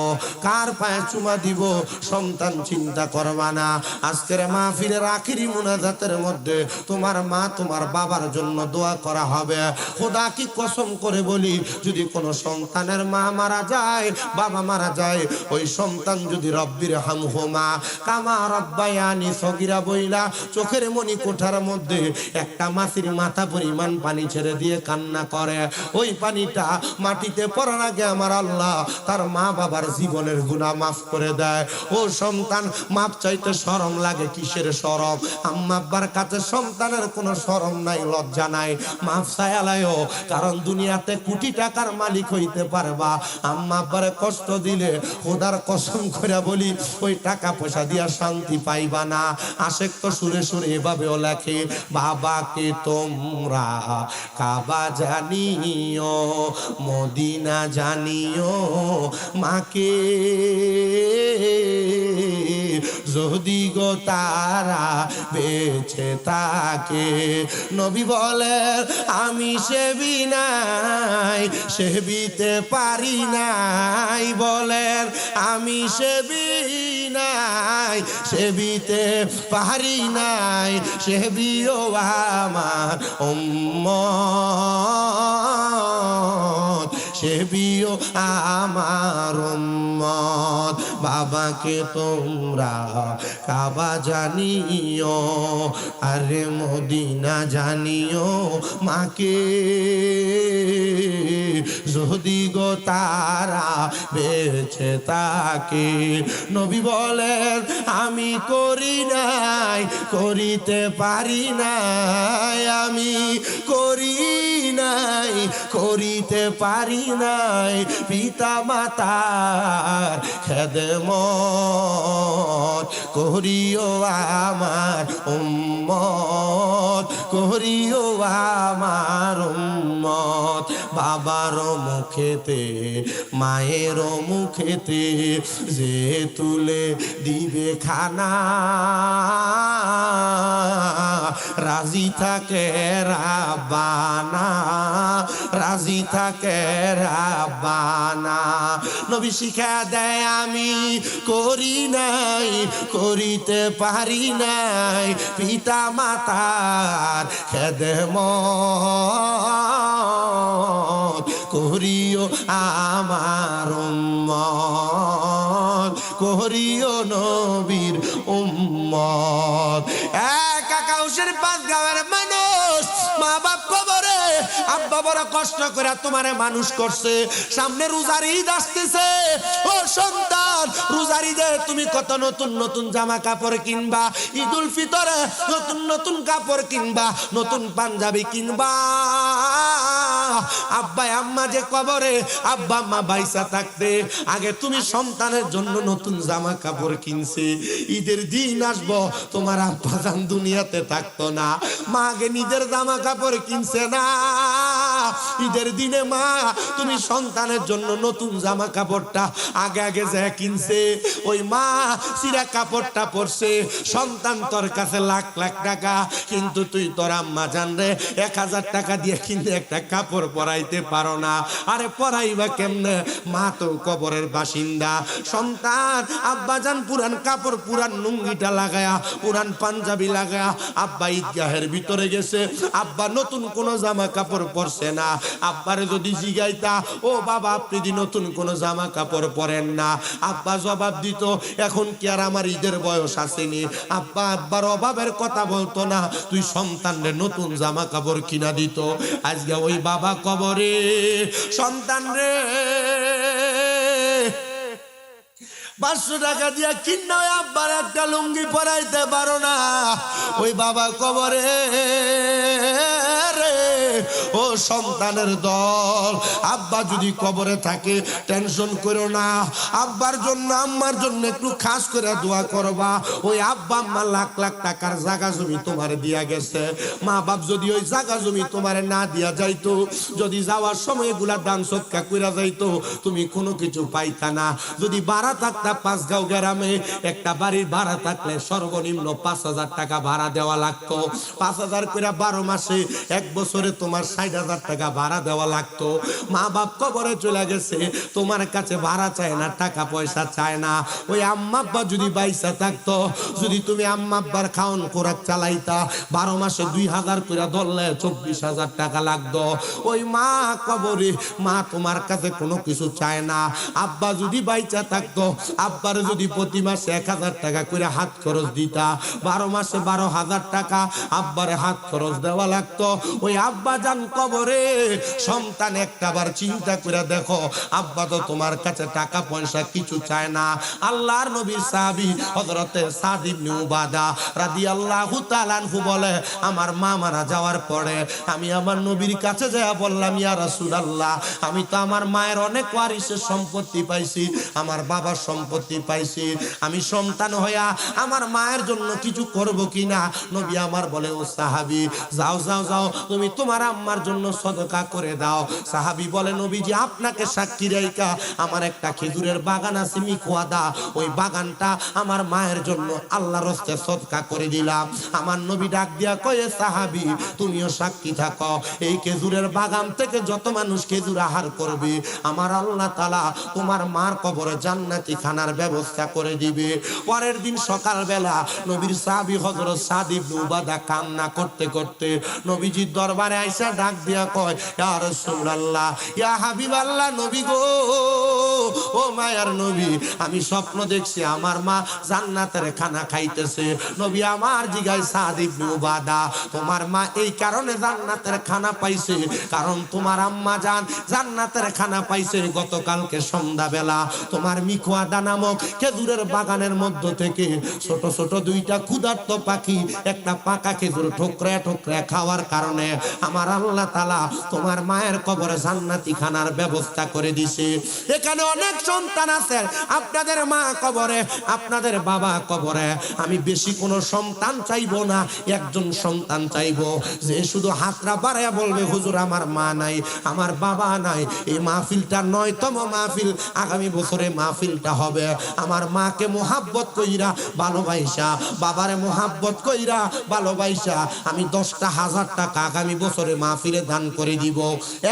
Speaker 1: কার পায়ে চুমা দিব? সন্তান চিন্তা করবা না। আজকের মাহফিলের আখিরি মুনাজাতের মধ্যে তোমার মা তোমার বাবার জন্য দোয়া করা হবে। খোদা কি কসম করে বলি, যদি কোনো সন্তানের মা মারা যায়, বাবা মারা যায়, ওই সন্তান যদি রব্বির হামহুমা কামা রব্বায়ানি সগীরা বইলা চোখের মনি কোঠার মধ্যে একটা মাছির মাথা পরিমাণ পানি ছেড়ে দিয়ে কান্না করে, ওই পানিটা মাটিতে পড়ার আগে আমার আল্লাহ তার মা বাবার জীবনের গুনাহ মাফ করে দেয়। ও সন্তান, মাপ চাইতে শরম লাগে, কিসের শরম? আম্মা আব্বার কাছে সন্তানের কোনো শরম নাই, লজ্জা মাফ জানাই, মাফ চাইলাইও। কারণ দুনিয়াতে কোটি টাকার মালিক হইতে পারবা, আম্মা আব্বারে কষ্ট দিলে খোদার কসম করে বলি ওই টাকা পয়সা দিয়া শান্তি পাইবা না। আশেক তো সুরে সুরে এভাবেও লেখে, বাবাকে তোমরা কাবা জানিও, মদিনা জানিও, মাকে যদি গো তারা বেঁচে থাকে। নবী বলেন আমি সেবি নাই, সেবিতে পারি নাই। বলেন আমি সেবি নাই, সেবিতে পারি নাই। সেবিও আমার উম্মত, সেবিও আমার উম্মত। বাবাকে তোমরা কাবা জানিও, আরে মদিনা জানিও, মাকে যদি গো তারা বেঁচে থাকে। নবী বলেন আমি করি নাই, করিতে পারি নাই। আমি করি নাই, করিতে পারি নাই। পিতা মাতার খেদমত করিও আমার উম্মত, করিও আমার উম্মত। বাবার মুখেতে মায়ের মুখেতে যে তুলে দিবে খানা, রাজি থাকে রাব্বানা, রাজি থাকে রাব্বানা। নবী শিখা দেয় আমি করি নাই, করিতে পারি নাই। পিতা মাতার খেদমত করিও আমার উম্মত, করিও নবীর উম্মত। এক আকাশের পাঁচ গাঁয়ের মানুষ, মা বাপ কবরে, আব্বা বড় কষ্ট করে তোমারে মানুষ করছে। সামনে রোজার ঈদ আসতেছে, ও সন্তান রোজার ঈদে তুমি কত নতুন নতুন জামা কাপড় কিনবা, ঈদুল ফিতরে নতুন নতুন কাপড় কিনবা, নতুন পাঞ্জাবি কিনবা। আব্বা আম্মা যে কবরে, আব্বা আম্মা বাইসা থাকতে আগে তুমি সন্তানের জন্য নতুন জামা কাপড় কিনছে। ঈদের দিন আসবো তোমার আব্বা জান দুনিয়াতে থাকতো না, মা আগে নিজের জামা কাপড় কিনছে না। ঈদের দিনে মা তুমি সন্তানের জন্য নতুন জামা কাপড়টা আগে আগে যা কিনছে, ওই মা সিরা কাপড়টা পরছে। সন্তান তোর কাছে লাখ লাখ টাকা, কিন্তু তুই তোর আম্মা জান রে 1000 টাকা দিয়ে কিনে একটা কাপড় পরাইতে পারো না। আরে পরাইবা কেমনে? মা তো কবরের বাসিন্দা। সন্তান আব্বা জান পুরান কাপড়, পুরান লুঙ্গিটা লাগায়া, পুরান পাঞ্জাবি লাগায়া আব্বা ঈদগাহের ভিতরে গেছে। আব্বা নতুন কোন জামা কাপড় পরছে না। আব্বারে যদি জিগাইতা ও বাবা আপনি দি নতুন কোন জামা কাপড় পরেন না, আব্বা জবাব দিত এখন কি আর আমার ঈদের বয়স আসেনি? আব্বা আব্বার অভাবের কথা বলতো না, তুই সন্তানরে নতুন জামা কাপড় কিনা দিত। আজকে ওই বাবা কবরে, সন্তান রে 500 টাকা দিয়া কিনা আব্বার একটা লুঙ্গি পরাইতে পারো না। ওই বাবা কবরে ও সন্তানের দল, আব্বা যদি কবরে থাকে টেনশন করো না। আব্বার জন্য আম্মার জন্য একটু খাস করে দোয়া করবা। ওই আব্বা আম্মা লাখ লাখ টাকার জায়গা জমি তোমার দিয়া গেছে। মা বাপ যদি ওই জায়গা জমি তোমার না দিয়া যাইতো, যদি যাওয়ার সময় এগুলা দান সৎকা কইরা যাইতো, তুমি কোনো কিছু পাইতা না। যদি ভাড়া থাকতা 5 গাঁও গ্রামে, একটা বাড়ির ভাড়া থাকলে সর্বনিম্ন 5000 টাকা ভাড়া দেওয়া লাগতো। 5000 করে 12 মাসে, 1 বছরে তোমার 60,000 টাকা ভাড়া দেওয়া লাগতো। মা বাপ কবরে চলে গেছে, তোমার কাছে ভাড়া চায় না, টাকা পয়সা চায় না। ওই আম্মা আব্বা যদি বাইসা থাকতো, যদি তুমি আম্মা আব্বার খাওন খোরাক চালাইতা, 12 মাসে 2000 করে ধরলে 24,000 টাকা লাগতো। ওই মা কবরে, মা তোমার কাছে কোনো কিছু চায় না। আব্বা যদি বাইচা থাকতো, আব্বার যদি প্রতি মাসে 1000 টাকা করে হাত খরচ দিতা, 12 মাসে 12,000 টাকা আব্বারে হাত খরচ দেওয়া লাগতো। ওই আব্বা যান কবরে, সন্তান একটাবার চিন্তা করে দেখো, আব্বা তো তোমার কাছে টাকা পয়সা কিছু চায় না। আল্লাহর নবীর সাহাবী হযরতে সাদ ইবনে উবাদা রাদিয়াল্লাহু তাআলা আনহু বলে, আমার মা মারা যাওয়ার পরে আমি আমার নবীর কাছে যায়া বললাম, ইয়া রাসূলুল্লাহ, আমি তো আমার মায়ের অনেক ওয়ারিসের সম্পত্তি পাইছি, আমার বাবার সম্পত্তি পাইছি, আমি সন্তান হইয়া আমার মায়ের জন্য কিছু করব কিনা? নবী আমার বলে, ও সাহাবী, যাও যাও যাও, তুমি তোমার আম্মার জন্য সদকা করে দাও। সাহাবী বলে, নবীজি আপনাকে সাক্ষী রাইখা আমার একটা খেজুরের বাগান আছে মিকুয়াদা, ওই বাগানটা আমার মায়ের জন্য আল্লাহর রাস্তায় সদকা করে দিলাম। আমার নবী ডাক দিয়া কয়ে, সাহাবী তুমিও সাক্ষী থাকো, এই খেজুরের বাগান থেকে যত মানুষ খেজুর আহার করবে আমার আল্লাহ তাআলা তোমার মার কবরে জান্নাতি খানার ব্যবস্থা করে দিবে। পরের দিন সকালবেলা নবীর সাহাবী হযরত সাদ ইবনে উবাদা কান্না করতে করতে নবীজির দরবারে আইসা ডাক দিয়া কয়, ইয়া রাসূলুল্লাহ, ইয়া হাবিবাল্লাহ, নবী গো, ও মায়ার নবী, আমি স্বপ্ন দেখছি আমার মা জান্নাতের খানা খাইতেছে। নবী আমার জিগায়, সাদ ইবনে উবাদা, তোমার মা এই কারণে জান্নাতের খানা পাইছে কারণ তোমার আম্মা জান জান্নাতের খানা পাইছে গতকালকে সন্ধ্যাবেলা তোমার মিকুয়াদা নামক খেজুরের বাগানের মধ্য থেকে ছোট ছোট দুইটা ক্ষুধার্ত পাখি একটা পাকা খেজুর ঠোকরে ঠোকরে খাওয়ার কারণে আমার আল্লাহ তাআলা তোমার মায়ের কবরে জান্নাতি খানার ব্যবস্থা করে দিছে। এখানে অনেক সন্তান আছে, আপনাদের মা কবরে, আপনাদের বাবা কবরে, আমি বেশি কোনো সন্তান চাইবো না, একজন সন্তান চাইবো যে শুধু হাতরা বাড়াইয়া বলবে, হুজুর আমার মা নাই, আমার বাবা নাই। এই মাহফিলটা 9তম মাহফিল, আগামী বছরে মাহফিলটা হবে আমার মাকে মোহাব্বত কইরা ভালোবাসা, বাবারে মোহাব্বত কইরা ভালোবাসা আমি 10,000 টাকা আগামী বছরে মাহফিলে দান করে দিব।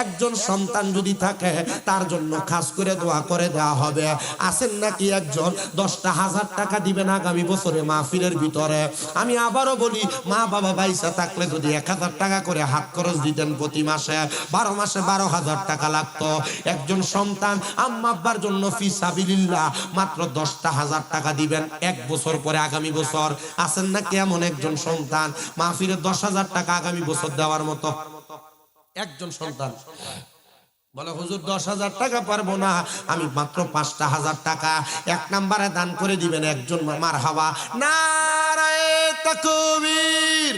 Speaker 1: একজন সন্তান যদি থাকে তার জন্য খাস করে দোয়া করে দেওয়া হবে। আছেন নাকি একজন 10,000 টাকা দিবেন আগামী বছরে মাহফিলের ভিতরে? আমি আবারও বলি, মা বাবা বাইসা থাকলে যদি 1000 টাকা করে হাত খরচ দিতেন প্রতি মাসে, 12 মাসে 12,000 টাকা লাগতো। একজন সন্তান আম্মা আব্বার জন্য ফি সাবিলিল্লাহ মাত্র 10,000 টাকা দিবেন এক বছর পরে, আগামী বছর। আছেন না কেমন একজন সন্তান মাহফিলে 10,000 টাকা আগামী বছর দেওয়ার মতো? একজন সন্তান বলে, হুজুর 10,000 টাকা পারবো না, আমি মাত্র 5,000 টাকা 1 নম্বরে দান করে দিবেন একজন। মারহাবা, নারায়ে তাকবীর।